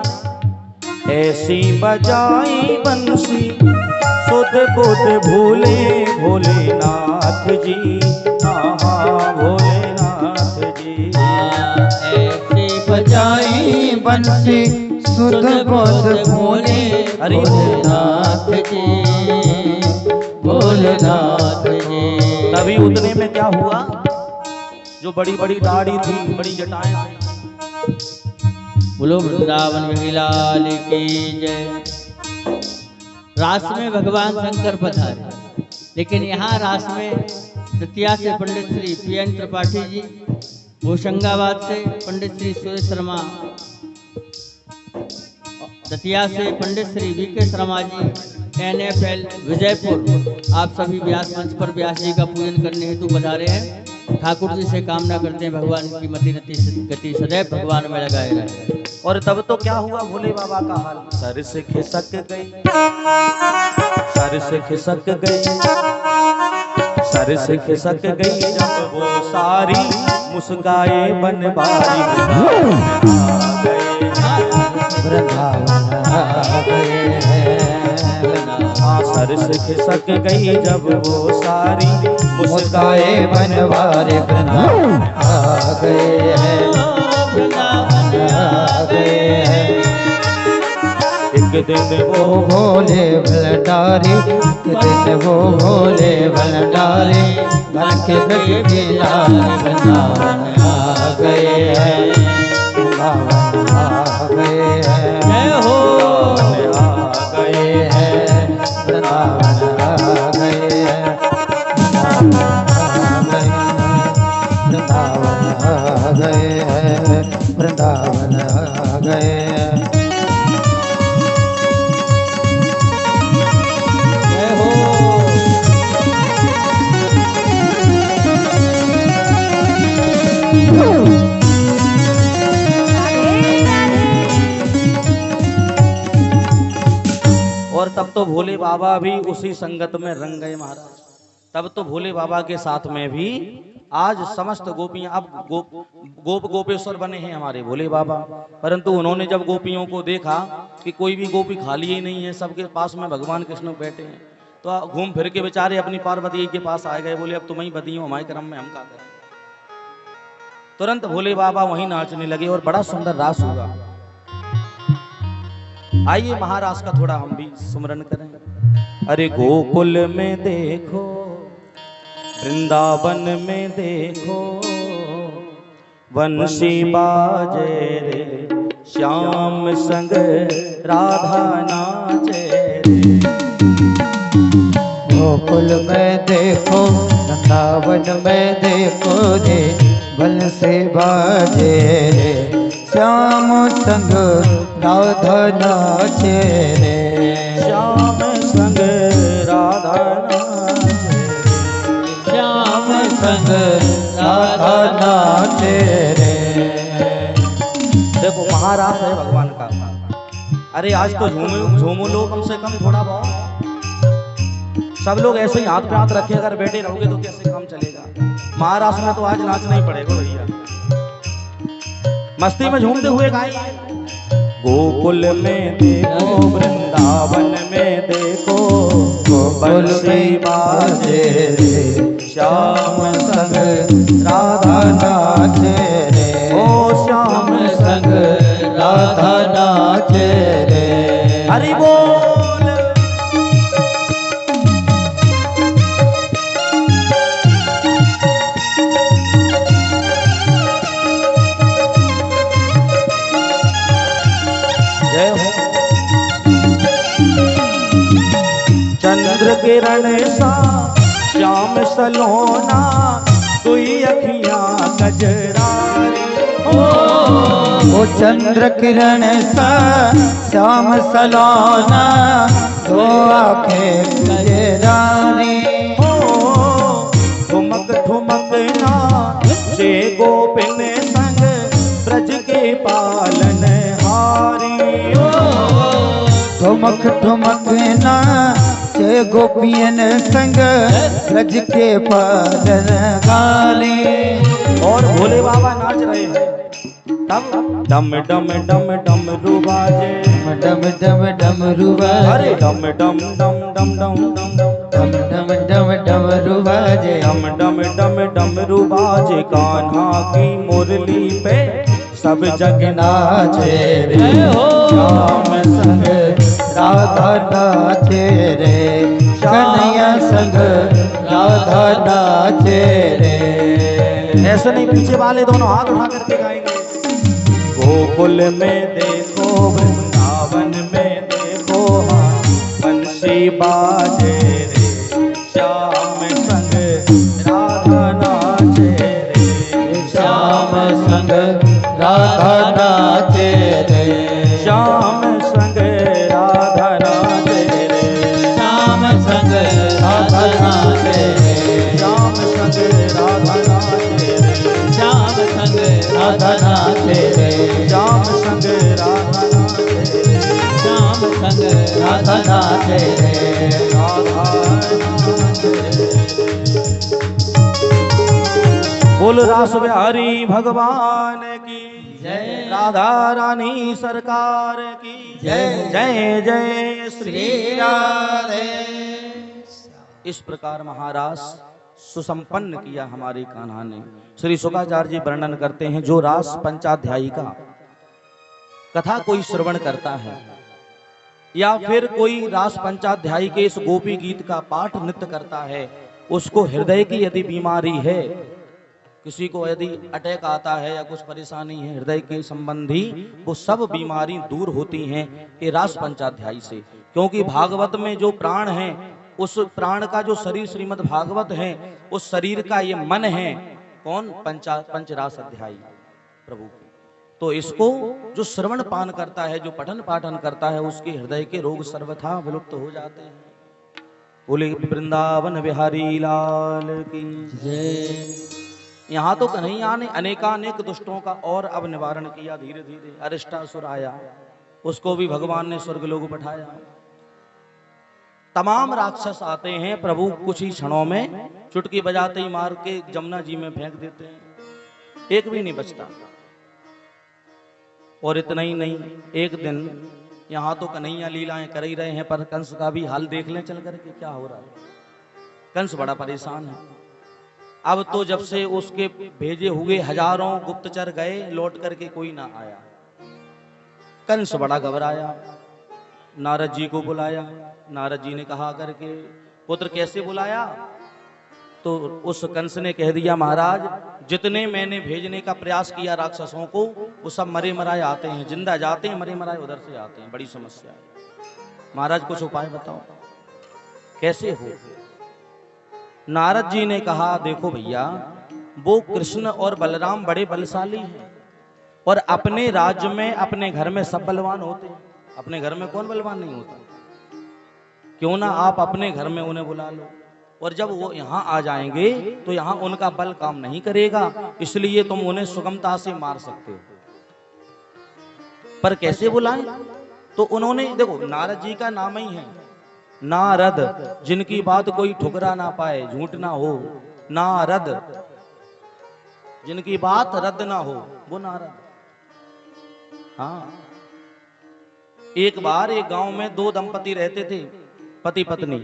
ऐसी बजाई बंसी सुध बुध भूले भोलेनाथ जी, हाँ भोलेनाथ जी। ऐसी बजाई बंसी सुध बुध भूले भोलेनाथ जी, भोलेनाथ जी। तभी उतने में क्या हुआ, जो बड़ी बड़ी दाढ़ी थी, बड़ी जटाएं थी। बोलो वृंदावन विलाल की जय। रास में भगवान शंकर पधारे, लेकिन यहाँ रास में दतिया से पंडित श्री पी.एन. त्रिपाठी जी, होशंगाबाद से पंडित श्री सुरेश शर्मा, दतिया से पंडित श्री वी.के. शर्मा जी, NFL विजयपुर, आप सभी व्यास मंच पर व्यास जी का पूजन करने हेतु पधारे हैं। ठाकुर जी से कामना करते हैं भगवान की मति गति सदैव भगवान में लगाए रहे। और तब तो क्या हुआ भोले बाबा का हाल, सर से खिसक गई, सर से खिसक गई, सर से खिसक गई जब वो सारी मुस्काए बनवारी। वृंदावन आ गए हैं, सर से खिसक गई जब वो सारी मुस्काए बनवारे। वृंदावन आ गए हैं, वृंदावन आ गए हैं। एक दिन वो भोले भंडारी, एक दिन वो भोले भंडारी बन के लाल। वृंदावन आ गए हैं, वृंदावन आ गए हैं। जय हो आ गए हैं, वृंदावन आ गए हैं, वृंदावन आ गए हैं, वृंदावन आ गए हैं। और तब तो भोले बाबा भी उसी संगत में रंग गए महाराज। तब तो भोले बाबा के साथ में भी आज समस्त गोपियां, अब गोपेश्वर बने हैं हमारे भोले बाबा। परंतु उन्होंने जब गोपियों को देखा कि कोई भी गोपी खाली ही नहीं है, सबके पास में भगवान कृष्ण बैठे हैं, तो घूम फिर के बेचारे अपनी पार्वती के पास आ गए। बोले अब तुम ही बदी हो, हमारे क्रम में हम क्या करें। तुरंत भोले बाबा वहीं नाचने लगे और बड़ा सुंदर रास हुआ। आइए महाराज का थोड़ा हम भी सुमरन करें। अरे गोकुल में देखो, वृंदावन में देखो, वंशी बाजे रे, श्याम संग राधा नाचे रे। गोकुल में देखो वृंदावन में देखो रे बंसी बाजे रे श्याम संग राधा नाचे रे श्याम संग राधा श्याम संग राधा नाचे रे। देखो महाराज है भगवान का। अरे आज तो झूमो लो कम से कम थोड़ा बहुत। सब लोग ऐसे ही हाथ पे हाथ रखे अगर बैठे रहोगे तो कैसे काम चलेगा। महाराष्ट्र में तो आज नाचना ही पड़ेगा भैया। मस्ती में झूमते हुए गाएं। गोकुल में देखो वृंदावन में देखो बंसी बाजे रे श्याम संग राधा नाचे रे ओ श्याम संग राधा नाचे रे। हरि बोल। जय हो। चंद्र किरण सा श्याम सलोना दुई अखियां कजरारी ओ चंद्र किरण सा श्याम सलोना दो आंखें कजरानी ठुमक ठुमक नाचे गोपिन संग ब्रज के पालन हारी ठुमक ठुमक नाचे गोपियन संग ब्रज के पालन गाली। और भोले बाबा नाच रहे हैं तब डम डम डम डम रुबाजे डम डम डम रुबाजे अरे डम डम डम डम डम डम डम डम डम डम रुबाजे डम डम डम डम रुबाजे कान्हा की मुरली पे सब जग नाचे रे श्याम संग राधा नाचे रे कन्हैया संग राधा नाचे रे। ऐसे नहीं पीछे वाले दोनों हाथ उठा करके गाएंगे। गोकुल में देखो वृंदावन में देखो बंसी बाजे रे श्याम संग राधा नाचे रे श्याम संग राधा नाचे रे श्याम संग राधा नाचे रे श्याम संग राधा नाचे रे श्याम संग राधा नाचे रे श्याम संग राधा नाचे रे श्याम संग राधा नाचे रे श्याम संग राधा नाचे रे राधा नाचे रे। बोल रास बिहारी भगवान की जय। राधा रानी सरकार की जय। जय जय श्री श्री राधे। इस प्रकार महारास सुसंपन्न किया हमारे कान्हा ने। श्री शुकाचार्य जी वर्णन करते हैं जो रास पंचाध्यायी का कथा कोई श्रवण करता है या फिर कोई रास पंचाध्यायी के इस गोपी गीत का पाठ नृत्य करता है, उसको हृदय की यदि बीमारी है, किसी को यदि अटैक आता है या कुछ परेशानी है हृदय के संबंधी, वो सब बीमारी दूर होती हैं ये रास पंचाध्यायी से। क्योंकि भागवत में जो प्राण है उस प्राण का जो शरीर श्रीमद् भागवत है उस शरीर का ये मन है कौन पंचरास अध्यायी प्रभु की। तो इसको जो श्रवण पान करता है जो पठन पाठन करता है उसके हृदय के रोग सर्वथा विलुप्त हो जाते हैं। बोले वृंदावन बिहारी लाल की जय। यहाँ तो कन्हैया ने अनेकानेक दुष्टों का और अब निवारण किया। धीरे धीरे अरिष्टासुर आया, उसको भी भगवान ने स्वर्गलोक बैठाया। तमाम राक्षस आते हैं, प्रभु कुछ ही क्षणों में चुटकी बजाते ही मार के जमुना जी में फेंक देते हैं, एक भी नहीं बचता। और इतना ही नहीं, एक दिन यहाँ तो कन्हैया लीलाएं कर ही रहे हैं, पर कंस का भी हाल देख लें चल करके क्या हो रहा है। कंस बड़ा परेशान है। अब तो जब से उसके भेजे हुए हजारों गुप्तचर गए, लौट करके कोई ना आया। कंस बड़ा घबराया, नारद जी को बुलाया। नारद जी ने कहा करके पुत्र कैसे बुलाया? तो उस कंस ने कह दिया महाराज जितने मैंने भेजने का प्रयास किया राक्षसों को वो सब मरे मराए आते हैं, जिंदा जाते हैं, मरे मराए उधर से आते हैं, बड़ी समस्या है। महाराज कुछ उपाय बताओ कैसे हो? नारद जी ने कहा देखो भैया, वो कृष्ण और बलराम बड़े बलशाली हैं और अपने राज्य में अपने घर में सब बलवान होते हैं। अपने घर में कौन बलवान नहीं होता? क्यों ना आप अपने घर में उन्हें बुला लो, और जब वो यहाँ आ जाएंगे तो यहाँ उनका बल काम नहीं करेगा, इसलिए तुम उन्हें सुगमता से मार सकते हो। पर कैसे बुलाएं? तो उन्होंने देखो, नारद जी का नाम ही है नारद, जिनकी बात कोई ठुकरा ना पाए, झूठ ना हो। नारद, जिनकी बात रद्द ना हो, वो नारद। हाँ, एक बार एक गांव में दो दंपति रहते थे, पति पत्नी।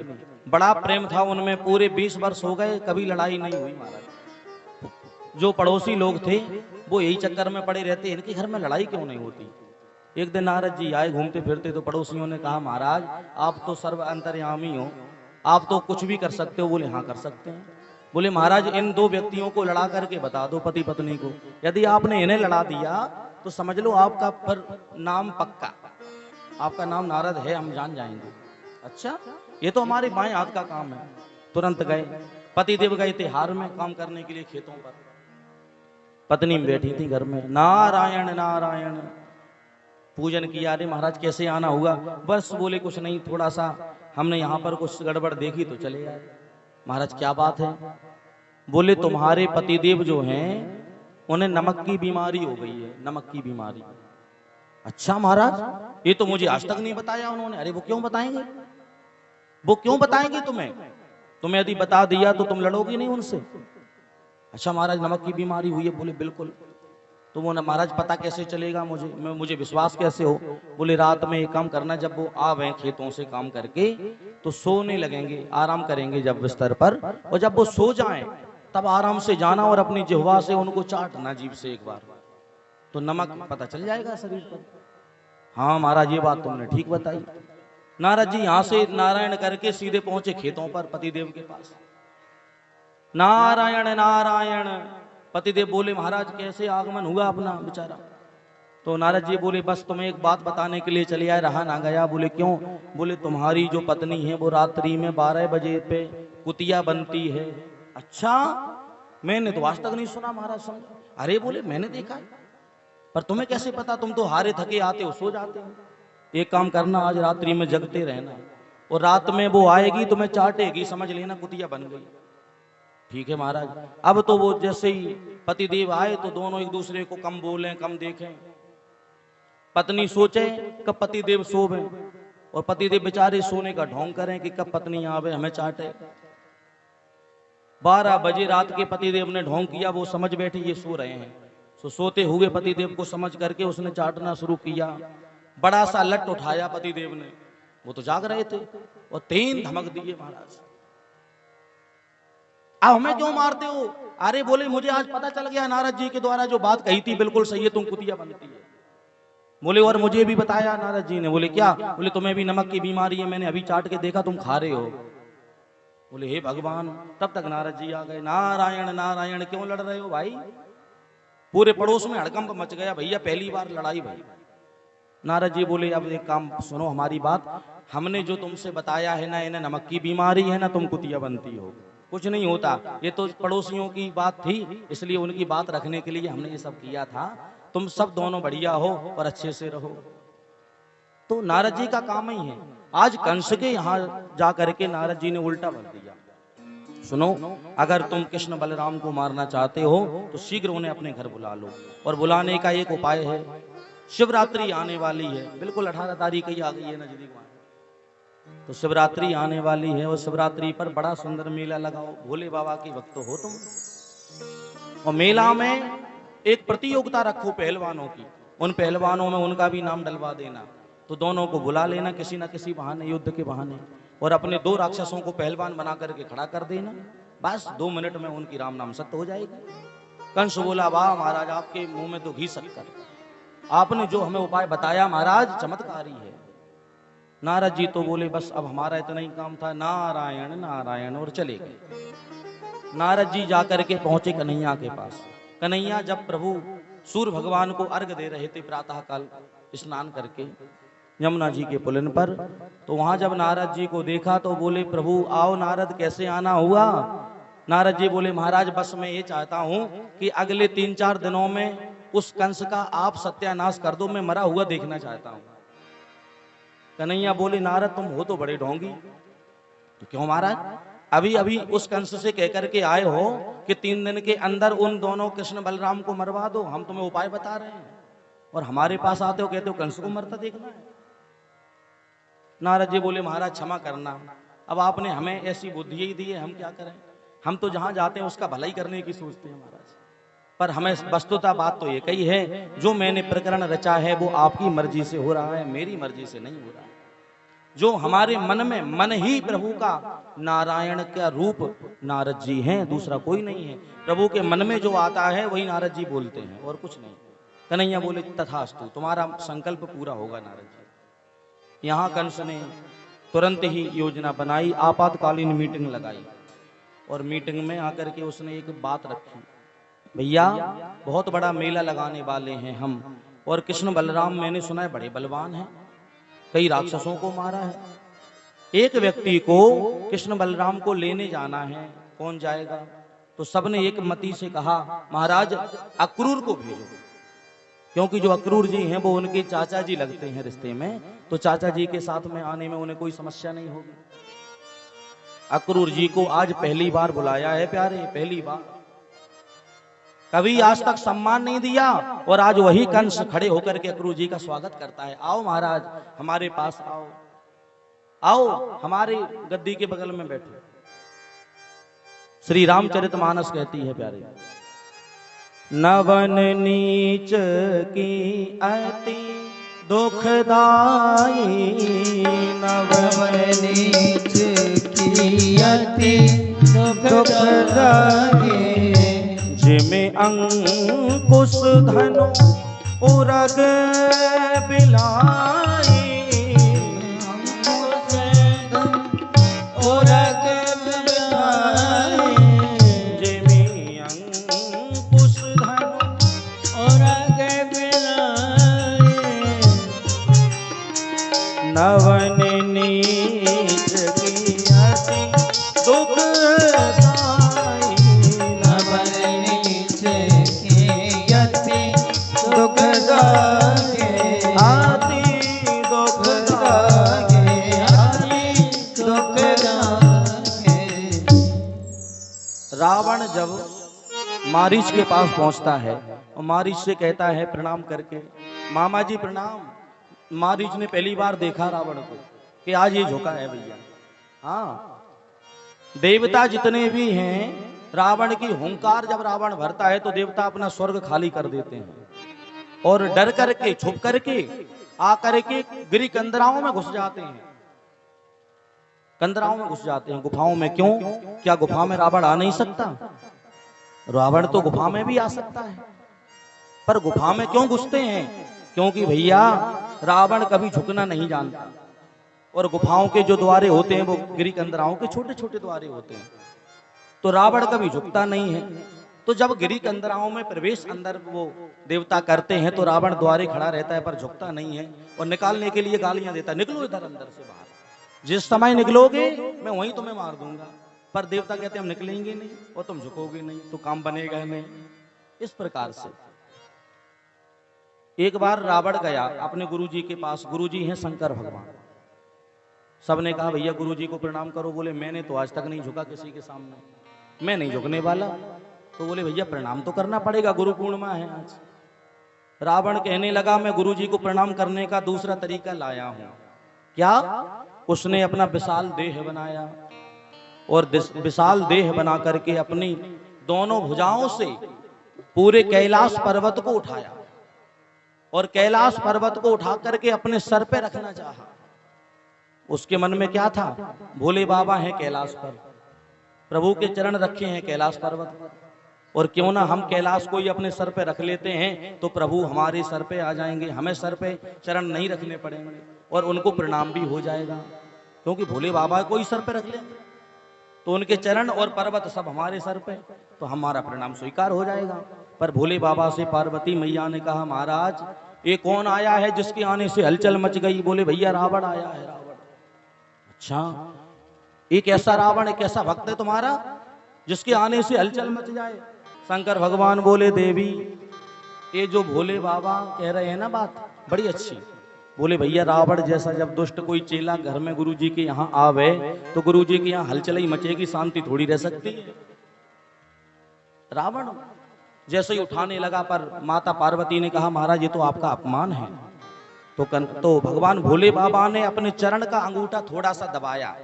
बड़ा प्रेम था उनमें, पूरे 20 वर्ष हो गए, कभी लड़ाई नहीं हुई महाराज। जो पड़ोसी लोग थे वो यही चक्कर में पड़े रहते, इनके घर में लड़ाई क्यों नहीं होती। एक दिन नारद जी आए घूमते फिरते, तो पड़ोसियों ने कहा महाराज आप तो सर्व अंतर्यामी हो, आप तो कुछ भी कर सकते हो। बोले हाँ कर सकते हैं। बोले महाराज इन दो व्यक्तियों को लड़ा करके बता दो, पति पत्नी को। यदि आपने इन्हें लड़ा दिया तो समझ लो आपका पर नाम पक्का, आपका नाम नारद है, हम जान जाएंगे। अच्छा, ये तो हमारे बाएं हाथ का काम है। तुरंत गए, पतिदेव गए थे हार में काम करने के लिए खेतों पर, पत्नी बैठी थी घर में। नारायण नारायण पूजन किया। अरे महाराज कैसे आना हुआ? बस बोले कुछ नहीं, थोड़ा सा हमने यहाँ पर कुछ गड़बड़ देखी तो चले आए। महाराज क्या बात है? बोले तुम्हारे पतिदेव जो हैं उन्हें नमक की बीमारी हो गई है, नमक की बीमारी। अच्छा महाराज, ये तो मुझे आज तक नहीं बताया उन्होंने। अरे वो क्यों बताएंगे, वो क्यों बताएंगे तुम्हें? तुम्हें यदि बता दिया तो तुम लड़ोगी नहीं उनसे। अच्छा महाराज नमक की बीमारी हुई है। बोले बिल्कुल। तो वो महाराज पता कैसे चलेगा मुझे विश्वास कैसे हो? बोले रात में एक काम करना, जब वो आवे खेतों से काम करके तो सोने लगेंगे, आराम करेंगे जब बिस्तर पर, और जब वो सो जाएं तब आराम से जाना और अपनी जिह्वा से उनको चाटना जीभ से एक बार, तो नमक पता चल जाएगा शरीर पर। हाँ महाराज ये बात तुमने ठीक बताई। नारद जी यहां से नारायण करके सीधे पहुंचे खेतों पर पतिदेव के पास। नारायण नारायण। पतिदेव बोले महाराज कैसे आगमन हुआ अपना बेचारा? तो नारद जी बोले बस तुम्हें एक बात बताने के लिए चले आए, रहा ना गया। बोले क्यों? बोले तुम्हारी जो पत्नी है वो रात्रि में 12 बजे पे कुतिया बनती है। अच्छा, मैंने तो आज तक नहीं सुना महाराज। समझ? अरे बोले मैंने देखा है, पर तुम्हें कैसे पता? तुम तो हारे थके आते हो, सो जाते हो। एक काम करना, आज रात्रि में जगते रहना, और रात में वो आएगी तुम्हें चाटेगी, समझ लेना कुतिया बन गई। ठीक है महाराज। अब तो वो जैसे ही पतिदेव आए तो दोनों एक दूसरे को कम बोलें कम देखें। पत्नी सोचे कब पतिदेव सोवे, और पतिदेव बेचारे सोने का ढोंग करें कि कब पत्नी आवे हमें चाटे। 12 बजे रात के पतिदेव ने ढोंग किया, वो समझ बैठे ये सो रहे हैं। तो सोते हुए पतिदेव को समझ करके उसने चाटना शुरू किया। बड़ा सा लट उठाया पतिदेव ने, वो तो जाग रहे थे, और 3 धमक दिए महाराज। अब हमें क्यों मारते हो? अरे बोले मुझे आज पता चल गया नारद जी के द्वारा जो बात कही थी बिल्कुल सही है, तुम कुतिया बनती है। बोले और मुझे भी बताया नारद जी ने। बोले क्या? बोले तुम्हें भी नमक की बीमारी है, मैंने अभी चाट के देखा तुम खा रहे हो। बोले हे भगवान। तब तक नारद जी आ गए। नारायण नारायण क्यों लड़ रहे हो भाई? पूरे पड़ोस में हड़कंप मच गया, भैया पहली बार लड़ाई भाई। नारद जी बोले अब एक काम सुनो हमारी बात, हमने जो तुमसे बताया है ना, इन्हें नमक की बीमारी है ना, तुम कुतिया बनती हो, कुछ नहीं होता। ये तो पड़ोसियों की बात थी, इसलिए उनकी बात रखने के लिए हमने ये सब किया था। तुम सब दोनों बढ़िया हो और अच्छे से रहो। तो नारद जी का काम ही है। आज कंस के यहाँ जा करके नारद जी ने उल्टा भर दिया। सुनो, अगर तुम कृष्ण बलराम को मारना चाहते हो तो शीघ्र उन्हें अपने घर बुला लो, और बुलाने का एक उपाय है, शिवरात्रि आने वाली है, बिल्कुल 18 तारीख ही आ गई है नजदीक। तो शिवरात्रि आने वाली है, और शिवरात्रि पर बड़ा सुंदर मेला लगाओ। भोले बाबा के भक्त हो तुम, और मेला में एक प्रतियोगिता रखो पहलवानों की। उन पहलवानों में उनका भी नाम डलवा देना। तो दोनों को बुला लेना किसी ना किसी बहाने, युद्ध के बहाने, और अपने 2 राक्षसों को पहलवान बना करके खड़ा कर देना। बस 2 मिनट में उनकी राम नाम सत्य हो जाएगी। कंस बोला वाह महाराज, आपके मुंह में तो घी शक्कर, आपने जो हमें उपाय बताया महाराज चमत्कारी है। नारद जी तो बोले बस अब हमारा इतना ही काम था, नारायण नारायण, और चले गए। नारद जी जाकर के पहुंचे कन्हैया के पास। कन्हैया जब प्रभु सूर्य भगवान को अर्घ दे रहे थे प्रातः काल स्नान करके, यमुना जी के पुलिन पर। तो वहां जब नारद जी को देखा तो बोले प्रभु आओ नारद, कैसे आना हुआ? नारद जी बोले महाराज बस मैं ये चाहता हूं कि अगले 3-4 दिनों में उस कंस का आप सत्यानाश कर दो, मैं मरा हुआ देखना चाहता हूं। कन्हैया बोले नारद तुम हो तो बड़े ढोंगी, तो क्यों महाराज? अभी अभी उस कंस से कहकर के आए हो कि 3 दिन के अंदर उन दोनों कृष्ण बलराम को मरवा दो, हम तुम्हें उपाय बता रहे हैं और हमारे पास आते हो कहते हो कंस को मरता देखना है। नारद जी बोले महाराज क्षमा करना, अब आपने हमें ऐसी बुद्धि ही दी है, हम क्या करें? हम तो जहां जाते हैं उसका भला ही करने की सोचते हैं महाराज, पर हमें वस्तुतः बात तो ये कही है, जो मैंने प्रकरण रचा है वो आपकी मर्जी से हो रहा है, मेरी मर्जी से नहीं हो रहा है। जो हमारे मन में, मन ही प्रभु का नारायण का रूप नारद जी हैं, दूसरा कोई नहीं है। प्रभु के मन में जो आता है वही नारद जी बोलते हैं और कुछ नहीं। कन्हैया बोले तथास्तु, तुम्हारा संकल्प पूरा होगा नारद जी। यहाँ कंस ने तुरंत ही योजना बनाई, आपातकालीन मीटिंग लगाई और मीटिंग में आकर के उसने एक बात रखी, भैया बहुत बड़ा मेला लगाने वाले हैं हम, और कृष्ण बलराम मैंने सुना है बड़े बलवान हैं, कई राक्षसों को मारा है। एक व्यक्ति को कृष्ण बलराम को लेने जाना है, कौन जाएगा? तो सबने एक मति से कहा महाराज अक्रूर को भेजो, क्योंकि जो अक्रूर जी हैं वो उनके चाचा जी लगते हैं रिश्ते में, तो चाचा जी के साथ में आने में उन्हें कोई समस्या नहीं होगी। अक्रूर जी को आज पहली बार बुलाया है प्यारे, पहली बार, कभी आज तक सम्मान नहीं दिया और आज वही कंस खड़े होकर के अक्रूर जी का स्वागत करता है। आओ महाराज हमारे पास आओ, आओ हमारे गद्दी के बगल में बैठो। श्री रामचरितमानस कहती है प्यारे, नवन नीच की अति दुखदाई, नवन नीच की अति दुखदाई, जिमें अंकुश धनु उरग बिलाई, अंकुश उरग बिलाई, जिमें अंकुश धनु उरग बिलाई, नवन नीच की अति दुखदाई, रावण जब मारीच के पास पहुंचता है और मारीच से कहता है प्रणाम करके, मामा जी प्रणाम। मारीच ने पहली बार देखा रावण को कि आज ये झुका है भैया। हाँ, देवता जितने भी हैं, रावण की हुंकार जब रावण भरता है तो देवता अपना स्वर्ग खाली कर देते हैं और डर करके छुप करके आकर के गिरी कंदराओं में घुस जाते हैं, कंदराओं में घुस जाते हैं, गुफाओं में। क्यों? क्या गुफा में रावण आ नहीं सकता? रावण तो गुफा में भी आ सकता है, पर गुफा में क्यों घुसते हैं? क्योंकि भैया रावण कभी झुकना नहीं जानता और गुफाओं के जो द्वारे होते हैं वो गिरी कंदराओं के छोटे छोटे द्वारे होते हैं, तो रावण कभी झुकता नहीं है। तो जब गिरी कंदराओं में प्रवेश अंदर वो देवता करते हैं तो रावण द्वारे खड़ा रहता है पर झुकता नहीं है और निकालने के लिए गालियां देता है, निकलो इधर अंदर से बाहर, जिस समय निकलोगे मैं वहीं तुम्हें मार दूंगा। पर देवता कहते हैं हम निकलेंगे नहीं और तुम झुकोगे नहीं तो काम बनेगा नहीं। इस प्रकार से एक बार रावण गया अपने गुरुजी के पास, गुरुजी हैं शंकर भगवान। सबने कहा भैया गुरुजी को प्रणाम करो। बोले मैंने तो आज तक नहीं झुका किसी के सामने, मैं नहीं झुकने वाला। तो बोले भैया प्रणाम तो करना पड़ेगा, गुरु पूर्णिमा है आज। रावण कहने लगा मैं गुरुजी को प्रणाम करने का दूसरा तरीका लाया हूं। क्या? उसने अपना विशाल देह बनाया और विशाल देह बना करके अपनी दोनों भुजाओं से पूरे कैलाश पर्वत को उठाया और कैलाश पर्वत को उठा करके अपने सर पे रखना चाहा। उसके मन में क्या था? भोले बाबा हैं कैलाश पर, प्रभु के चरण रखे हैं कैलाश पर्वत पर, और क्यों ना हम कैलाश को ही अपने सर पे रख लेते हैं तो प्रभु हमारे सर पे आ जाएंगे, हमें सर पे चरण नहीं रखने पड़ेंगे और उनको प्रणाम भी हो जाएगा, क्योंकि भोले बाबा को ही सर पे रख लेंगे तो उनके चरण और पर्वत सब हमारे सर पे, तो हमारा प्रणाम स्वीकार हो जाएगा। पर भोले बाबा से पार्वती मैया ने कहा महाराज ये कौन आया है जिसके आने से हलचल मच गई? बोले भैया रावण आया है, रावण। अच्छा, एक ऐसा रावण, एक ऐसा भक्त है तुम्हारा जिसके आने से हलचल मच जाए? शंकर भगवान बोले देवी, ये जो भोले बाबा कह रहे हैं ना बात बड़ी अच्छी। बोले भैया रावण जैसा जब दुष्ट कोई चेला घर में गुरुजी के यहाँ आवे तो गुरुजी के यहाँ हलचल ही मचेगी, शांति थोड़ी रह सकती है। रावण जैसे ही उठाने लगा पर माता पार्वती ने कहा महाराज ये तो आपका अपमान है। तो भगवान भोले बाबा ने अपने चरण का अंगूठा थोड़ा सा दबाया,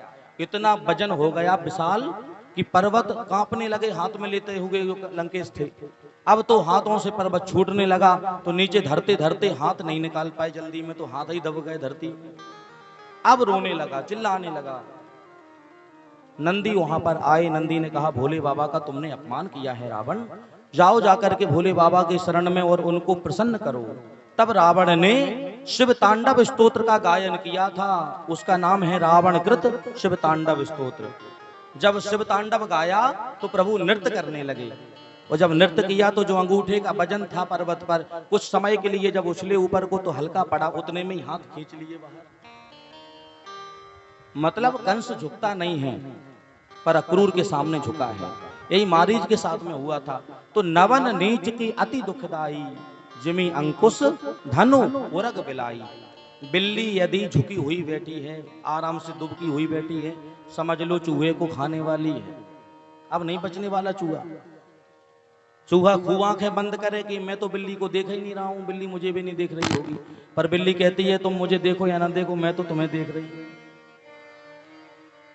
इतना वजन हो गया विशाल कि पर्वत कांपने लगे हाथ में लेते हुए जो लंकेश थे। अब तो हाथों से पर्वत छूटने लगा, तो नीचे धरते धरते हाथ नहीं निकाल पाए जल्दी में, तो हाथ ही दब गए धरती में। अब रोने लगा, चिल्लाने लगा। नंदी वहां पर आए, नंदी ने कहा भोले बाबा का तुमने अपमान किया है रावण, जाओ जाकर के भोले बाबा के शरण में और उनको प्रसन्न करो। तब रावण ने शिव तांडव स्तोत्र का गायन किया था, उसका नाम है रावण कृत शिव तांडव स्तोत्र। जब शिव तांडव गाया तो प्रभु नृत्य करने लगे, और जब नृत्य किया तो जो अंगूठे का वजन था पर्वत पर, कुछ समय के लिए जब उछले ऊपर को तो हल्का पड़ा, उतने में ही हाथ खींच लिए बाहर। मतलब कंस झुकता नहीं है पर अक्रूर के सामने झुका है। यही मारीच के साथ में हुआ था। तो नवन नीच की अति दुखदाई, जिमी अंकुश धनु उरग बिलाई। बिल्ली यदि झुकी हुई बैठी है, आराम से दुबकी हुई बैठी है, समझ लो चूहे को खाने वाली है। अब नहीं बचने वाला चूहा। चूहा खूब आंखें बंद करे कि मैं तो बिल्ली को देख ही नहीं रहा हूं, बिल्ली मुझे भी नहीं देख रही होगी, पर बिल्ली कहती है तुम मुझे देखो या ना देखो, मैं तो तुम्हें देख रही हूं।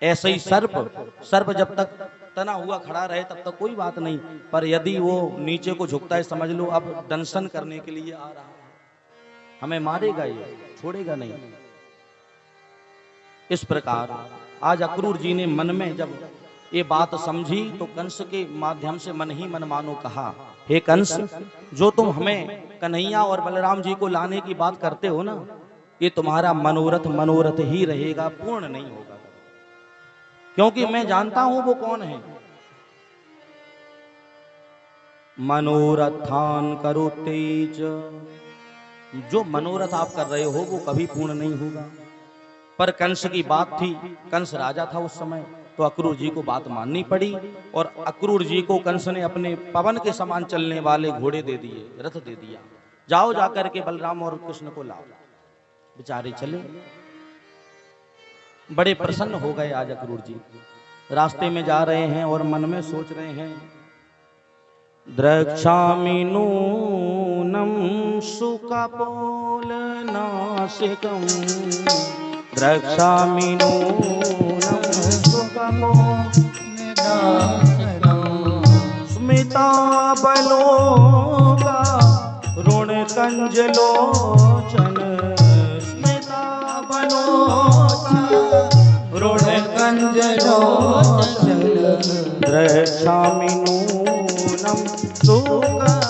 ऐसे ही सर्प जब तक तना हुआ खड़ा रहे तब तक कोई बात नहीं, पर यदि वो नीचे को झुकता है समझ लो अब दंशन करने के लिए आ रहा है, हमें मारेगा, ये छोड़ेगा नहीं। इस प्रकार आज अक्रूर जी ने मन में जब ये बात समझी तो कंस के माध्यम से मन ही मन मानो कहा, हे कंस, जो तुम हमें कन्हैया और बलराम जी को लाने की बात करते हो ना, ये तुम्हारा मनोरथ ही रहेगा, पूर्ण नहीं होगा, क्योंकि मैं जानता हूं वो कौन है। मनोरथान करो तेज, जो मनोरथ आप कर रहे हो वो कभी पूर्ण नहीं होगा। पर कंस की बात थी, कंस राजा था उस समय, तो अक्रूर जी को बात माननी पड़ी, और अक्रूर जी को कंस ने अपने पवन के समान चलने वाले घोड़े दे दिए, रथ दे दिया, जाओ जाकर के बलराम और कृष्ण को लाओ। बेचारे चले, बड़े प्रसन्न हो गए आज अक्रूर जी। रास्ते में जा रहे हैं और मन में सोच रहे हैं, द्रक्ष्यामि नूनं सुकपोलनासिकं, द्रक्ष्यामि नूनं सुकपोलनासिकं, स्मिताबलोका ऋणकंजलोचन, ऋणकंजलोचन, द्रक्ष्यामि नूनं सुकपोलनासिकं,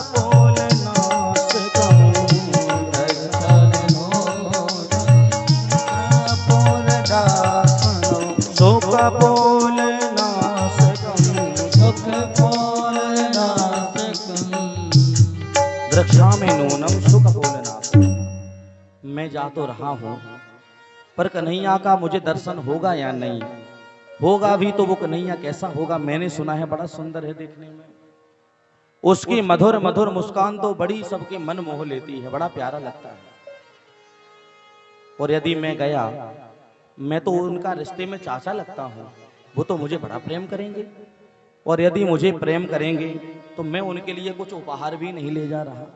द्रक्ष्यामि नूनं सुकपोलनासिकं। मैं जा तो रहा हूं पर कन्हैया का मुझे दर्शन होगा या नहीं होगा भी, तो वो कन्हैया कैसा होगा? मैंने सुना है बड़ा सुंदर है देखने में, उसकी मधुर मधुर मुस्कान तो बड़ी सबके मन मोह लेती है, बड़ा प्यारा लगता है। और यदि मैं गया, मैं तो उनका रिश्ते में चाचा लगता हूं, वो तो मुझे बड़ा प्रेम करेंगे, और यदि मुझे प्रेम करेंगे तो मैं उनके लिए कुछ उपहार भी नहीं ले जा रहा,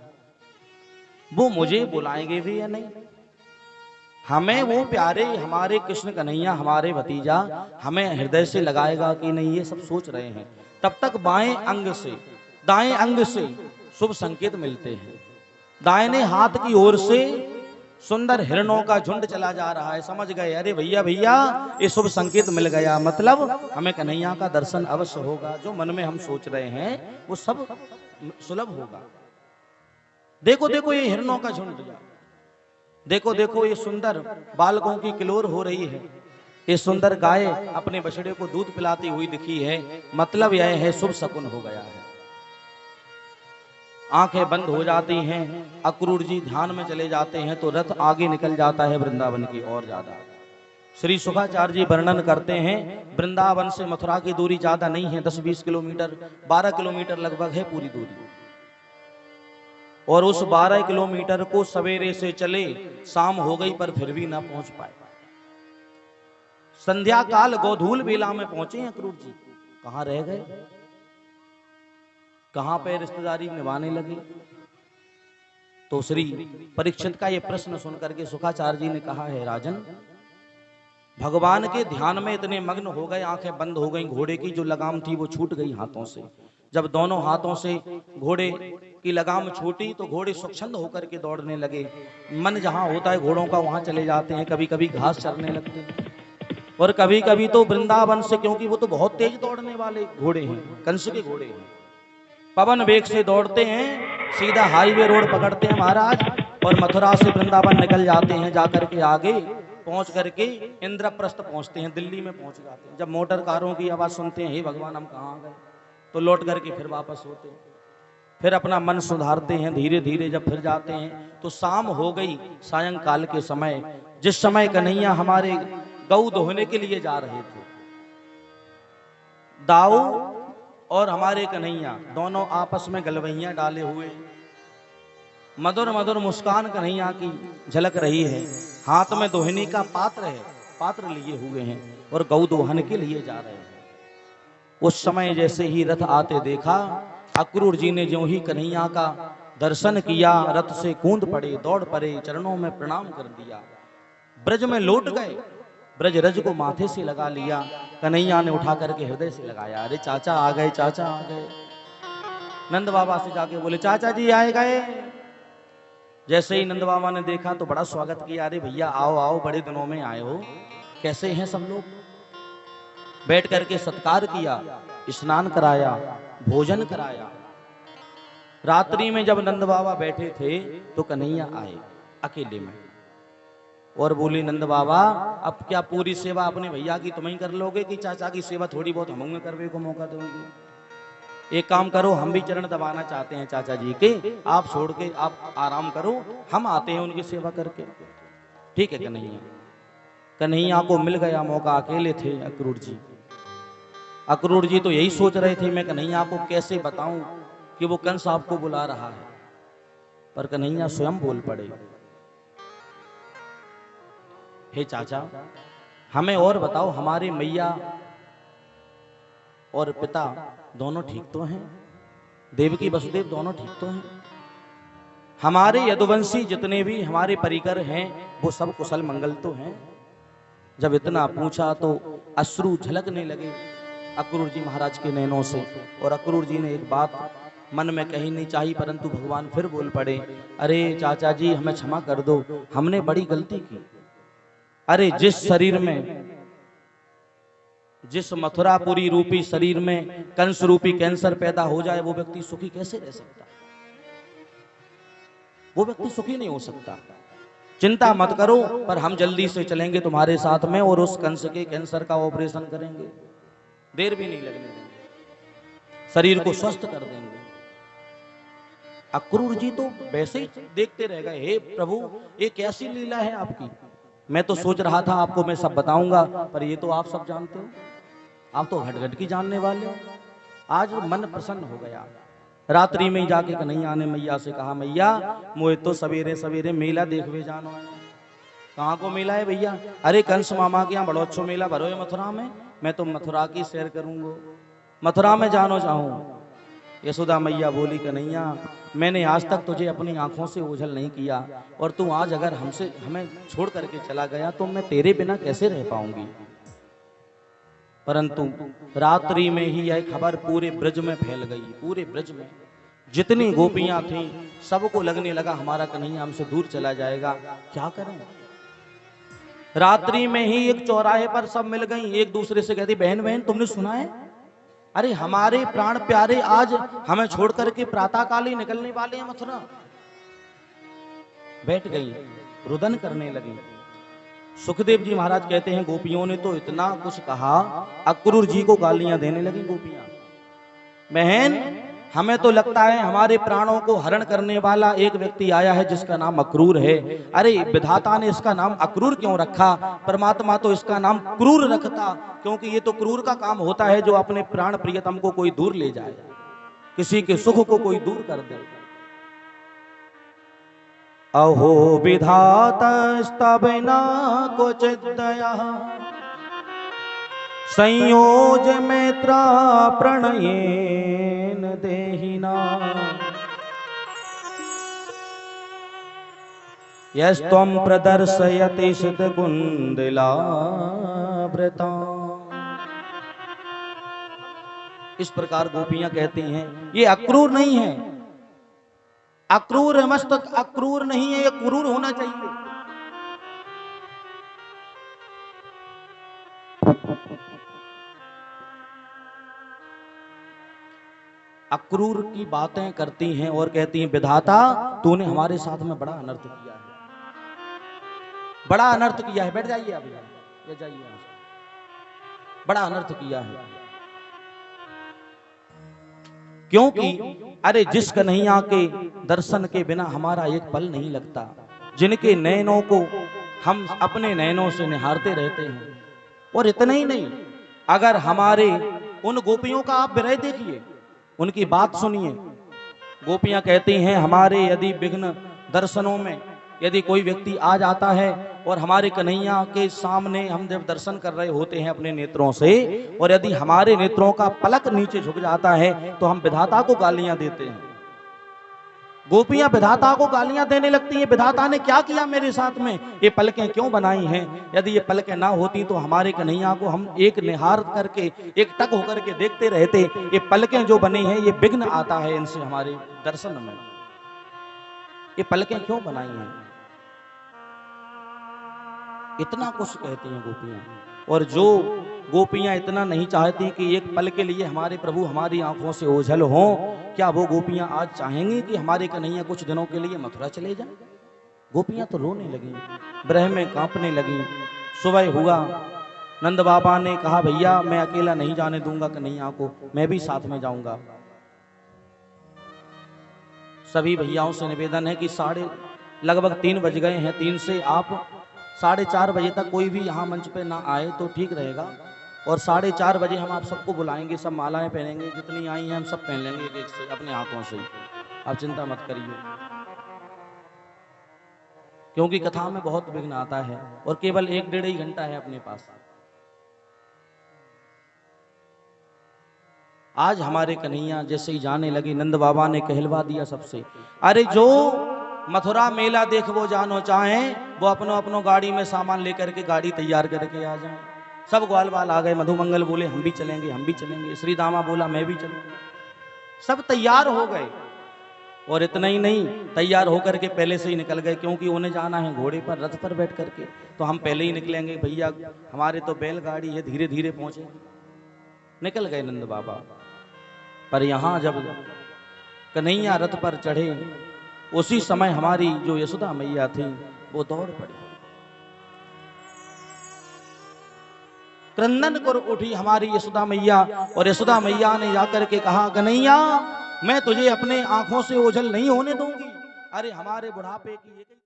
वो मुझे बुलाएंगे भी या नहीं। हमें वो प्यारे हमारे कृष्ण कन्हैया, हमारे भतीजा हमें हृदय से लगाएगा कि नहीं, ये सब सोच रहे हैं। तब तक बाएं अंग से दाएं अंग से शुभ संकेत मिलते हैं। दाहिने हाथ की ओर से सुंदर हिरणों का झुंड चला जा रहा है, समझ गए अरे भैया भैया ये शुभ संकेत मिल गया, मतलब हमें कन्हैया का दर्शन अवश्य होगा। जो मन में हम सोच रहे हैं वो सब सुलभ होगा। देखो देखो ये हिरणों का झुंड, देखो देखो ये सुंदर बालकों की किलोर हो रही है, ये सुंदर गाय अपने बछड़े को दूध पिलाती हुई दिखी है, मतलब यह है शुभ शकुन हो गया है। आंखें बंद हो जाती हैं, अक्रूर जी ध्यान में चले जाते हैं तो रथ आगे निकल जाता है वृंदावन की और ज्यादा। श्री सुखाचार्य जी वर्णन करते हैं वृंदावन से मथुरा की दूरी ज्यादा नहीं है, 10-20 किलोमीटर, 12 किलोमीटर लगभग है पूरी दूरी। और उस 12 किलोमीटर को सवेरे से चले, शाम हो गई पर फिर भी ना पहुंच पाए। संध्या काल गोधूल बेला में पहुंचे हैं अक्रूर जी। कहां रह गए, कहां पे रिश्तेदारी निभाने लगे। तो श्री परीक्षित का यह प्रश्न सुनकर के सुखाचार्य जी ने कहा है, राजन भगवान के ध्यान में इतने मग्न हो गए, आंखें बंद हो गई, घोड़े की जो लगाम थी वो छूट गई हाथों से। जब दोनों हाथों से घोड़े की लगाम छूटी तो घोड़े स्वच्छंद होकर के दौड़ने लगे। मन जहां होता है घोड़ों का वहां चले जाते हैं, कभी कभी घास चरने लगते हैं और कभी कभी तो वृंदावन से, क्योंकि वो तो बहुत तेज दौड़ने वाले घोड़े हैं, कंस के घोड़े हैं, पवन वेग से दौड़ते हैं, सीधा हाईवे रोड पकड़ते हैं महाराज और मथुरा से वृंदावन निकल जाते हैं। जाकर के आगे पहुंच करके इंद्रप्रस्थ पहुंचते हैं, दिल्ली में पहुंच जाते हैं। जब मोटर कारों की आवाज सुनते हैं, हे भगवान हम कहाँ आ गए, तो लौट करके फिर वापस होते हैं, फिर अपना मन सुधारते हैं धीरे धीरे। जब फिर जाते हैं तो शाम हो गई, सायंकाल के समय, जिस समय कन्हैया हमारे गऊ दोहने के लिए जा रहे थे। दाऊ और हमारे कन्हैया दोनों आपस में गलवैया डाले हुए, मधुर मधुर मुस्कान कन्हैया की झलक रही है। हाथ में दोहनी का पात्र है, पात्र लिए हुए हैं और गऊ दोहन के लिए जा रहे हैं। उस समय जैसे ही रथ आते देखा, अक्रूर जी ने ज्यों ही कन्हैया का दर्शन किया, रथ से कूद पड़े, दौड़ पड़े, चरणों में प्रणाम कर दिया, ब्रज में लौट गए, ब्रज रज को माथे से लगा लिया। कन्हैया ने उठा करके हृदय से लगाया, अरे चाचा आ गए, चाचा आ गए। नंद बाबा से जाके बोले, चाचा जी आए गए। जैसे ही नंद बाबा ने देखा तो बड़ा स्वागत किया, अरे भैया आओ आओ, बड़े दिनों में आए हो, कैसे हैं सब लोग। बैठ करके सत्कार किया, स्नान कराया, भोजन कराया। रात्रि में जब नंद बाबा बैठे थे तो कन्हैया आए अकेले में और बोले, नंद बाबा अब क्या पूरी सेवा अपने भैया की तुम ही कर लोगे कि चाचा की सेवा थोड़ी बहुत हम करने को मौका दोगे। एक काम करो, हम भी चरण दबाना चाहते हैं चाचा जी के, आप छोड़ के आप आराम करो, हम आते हैं उनकी सेवा करके। ठीक है कन्हैया। कन्हैया को मिल गया मौका, अकेले थे अक्रूर जी। अक्रूर जी तो यही सोच रहे थे, मैं कन्हैया को कैसे बताऊं कि वो कंस आपको बुला रहा है। पर कन्हैया स्वयं बोल पड़े, हे चाचा हमें और बताओ, हमारे मैया और पिता दोनों ठीक तो हैं, देवकी वसुदेव दोनों ठीक तो हैं, हमारे यदुवंशी जितने भी हमारे परिकर हैं वो सब कुशल मंगल तो हैं। जब इतना पूछा तो अश्रु झलकने लगे अक्रूर जी महाराज के नैनों से। और अक्रूर जी ने एक बात मन में कही नहीं चाहिए, परंतु भगवान फिर बोल पड़े, अरे चाचा जी हमें क्षमा कर दो, हमने बड़ी गलती की। अरे जिस शरीर में, जिस मथुरापुरी रूपी शरीर में कंस रूपी कैंसर पैदा हो जाए, वो व्यक्ति सुखी कैसे रह सकता, वो व्यक्ति सुखी नहीं हो सकता। चिंता मत करो, पर हम जल्दी से चलेंगे तुम्हारे साथ में और उस कंस के कैंसर का ऑपरेशन करेंगे, देर भी नहीं लगने देंगे, शरीर को स्वस्थ कर देंगे। अक्रूर जी तो वैसे ही देखते रह गए, हे प्रभु ये कैसी लीला है आपकी। मैं तो सोच रहा था आपको मैं सब बताऊंगा, पर ये तो आप सब जानते हो, आप तो घट घट की जानने वाले हो। आज मन प्रसन्न हो गया। रात्रि में जाके कन्हैया ने मैया से कहा, मैया मुझे तो सवेरे सवेरे मेला देखवे जाना है। कहाँ को मेला है भैया? अरे कंस मामा के यहाँ बड़ो अच्छा मेला भरो है मथुरा में, मैं तो मथुरा की सैर करूंगा, मथुरा में जानो चाहूँ। यशोदा मैया बोली, कन्हैया मैंने आज तक तुझे अपनी आंखों से ओझल नहीं किया, और तू आज अगर हमें छोड़ करके चला गया तो मैं तेरे बिना कैसे रह पाऊंगी। परंतु रात्रि में ही यह खबर पूरे ब्रज में फैल गई। पूरे ब्रज में जितनी गोपियां थीं सबको लगने लगा हमारा कन्हैया हमसे दूर चला जाएगा, क्या करें। रात्रि में ही एक चौराहे पर सब मिल गई, एक दूसरे से कहती, बहन बहन तुमने सुना है, अरे हमारे प्राण प्यारे आज हमें छोड़ करके प्रातः काल ही निकलने वाले हैं मथुरा। बैठ गई, रुदन करने लगी। सुखदेव जी महाराज कहते हैं गोपियों ने तो इतना कुछ कहा, अक्रूर जी को गालियां देने लगी गोपियां। बहन हमें तो लगता है हमारे प्राणों को हरण करने वाला एक व्यक्ति आया है जिसका नाम अक्रूर है। अरे विधाता ने इसका नाम अक्रूर क्यों रखा? परमात्मा तो इसका नाम क्रूर रखता, क्योंकि ये तो क्रूर का काम होता है जो अपने प्राण प्रियतम को कोई दूर ले जाए, किसी के सुख को कोई दूर कर दे। अहो विधातस्तबिना क्वचित् दया संयोज मैत्रा प्रणयेन देहिना यस्त्वं प्रदर्शयति सिद्धकुंडलावृता। इस प्रकार गोपियां कहती हैं ये अक्रूर नहीं है, अक्रूर मस्तक अक्रूर नहीं है, ये क्रूर होना चाहिए। अक्रूर की बातें करती हैं और कहती हैं विधाता तूने हमारे साथ में बड़ा अनर्थ किया है, बड़ा अनर्थ किया है। बैठ जाइए आप, ये जाइए, बड़ा अनर्थ किया है। क्योंकि अरे जिस कन्हैया के दर्शन के बिना हमारा एक पल नहीं लगता, जिनके नयनों को हम अपने नयनों से निहारते रहते हैं, और इतना ही नहीं, अगर हमारे उन गोपियों का आप विरह देखिए, उनकी बात सुनिए। गोपियां कहती हैं हमारे यदि विघ्न दर्शनों में यदि कोई व्यक्ति आ जाता है और हमारे कन्हैया के सामने हम जब दर्शन कर रहे होते हैं अपने नेत्रों से, और यदि हमारे नेत्रों का पलक नीचे झुक जाता है तो हम विधाता को गालियां देते हैं। गोपियां विधाता को गालियां देने लगती हैं, विधाता ने क्या किया मेरे साथ में, ये पलकें क्यों बनाई हैं? यदि ये पलकें ना होती तो हमारे कन्हैया को हम एक निहार करके एक टक होकर के देखते रहते। ये पलकें जो बनी हैं ये विघ्न आता है इनसे हमारे दर्शन में, ये पलकें क्यों बनाई हैं? इतना कुछ कहती हैं गोपियां। और जो गोपियां इतना नहीं चाहती कि एक पल के लिए हमारे प्रभु हमारी आंखों से ओझल हों, क्या वो गोपियां आज चाहेंगी कि हमारे कन्हैया कुछ दिनों के लिए मथुरा चले जाएं? गोपियां तो रोने लगी, ब्रह में कांपने लगी। सुबह हुआ, नंद बाबा ने कहा भैया मैं अकेला नहीं जाने दूंगा कन्हैया को, मैं भी साथ में जाऊंगा। सभी भैयाओं से निवेदन है कि लगभग 3 बज गए हैं, 3 से आप 4:30 बजे तक कोई भी यहाँ मंच पे ना आए तो ठीक रहेगा। और 4:30 बजे हम आप सबको बुलाएंगे, सब मालाएं पहनेंगे, जितनी आई हैं हम सब पहन लेंगे एक एक से अपने हाथों से। आप चिंता मत करिए, क्योंकि कथा में बहुत विघ्न आता है और केवल 1-1.5 ही घंटा है अपने पास। आज हमारे कन्हैया जैसे ही जाने लगे, नंद बाबा ने कहलवा दिया सबसे, अरे जो मथुरा मेला देख वो जानो चाहे वो अपनो अपनो गाड़ी में सामान लेकर के गाड़ी तैयार करके आ जाए। सब ग्वाल बाल आ गए, मधुमंगल बोले हम भी चलेंगे, हम भी चलेंगे, श्री दामा बोला मैं भी चलूंगा। सब तैयार हो गए, और इतना ही नहीं तैयार होकर के पहले से ही निकल गए, क्योंकि उन्हें जाना है घोड़े पर, रथ पर बैठ करके, तो हम पहले ही निकलेंगे भैया, हमारे तो बैलगाड़ी है, धीरे धीरे पहुंचेंगे। निकल गए नंद बाबा। पर यहां जब कन्हैया रथ पर चढ़े, उसी समय हमारी जो यशोदा मैया थी वो दौड़ पड़ी, क्रंदन कर उठी हमारी यशोदा मैया। और यशोदा मैया ने जाकर के कहा कन्हैया मैं तुझे अपने आंखों से ओझल नहीं होने दूंगी। अरे हमारे बुढ़ापे की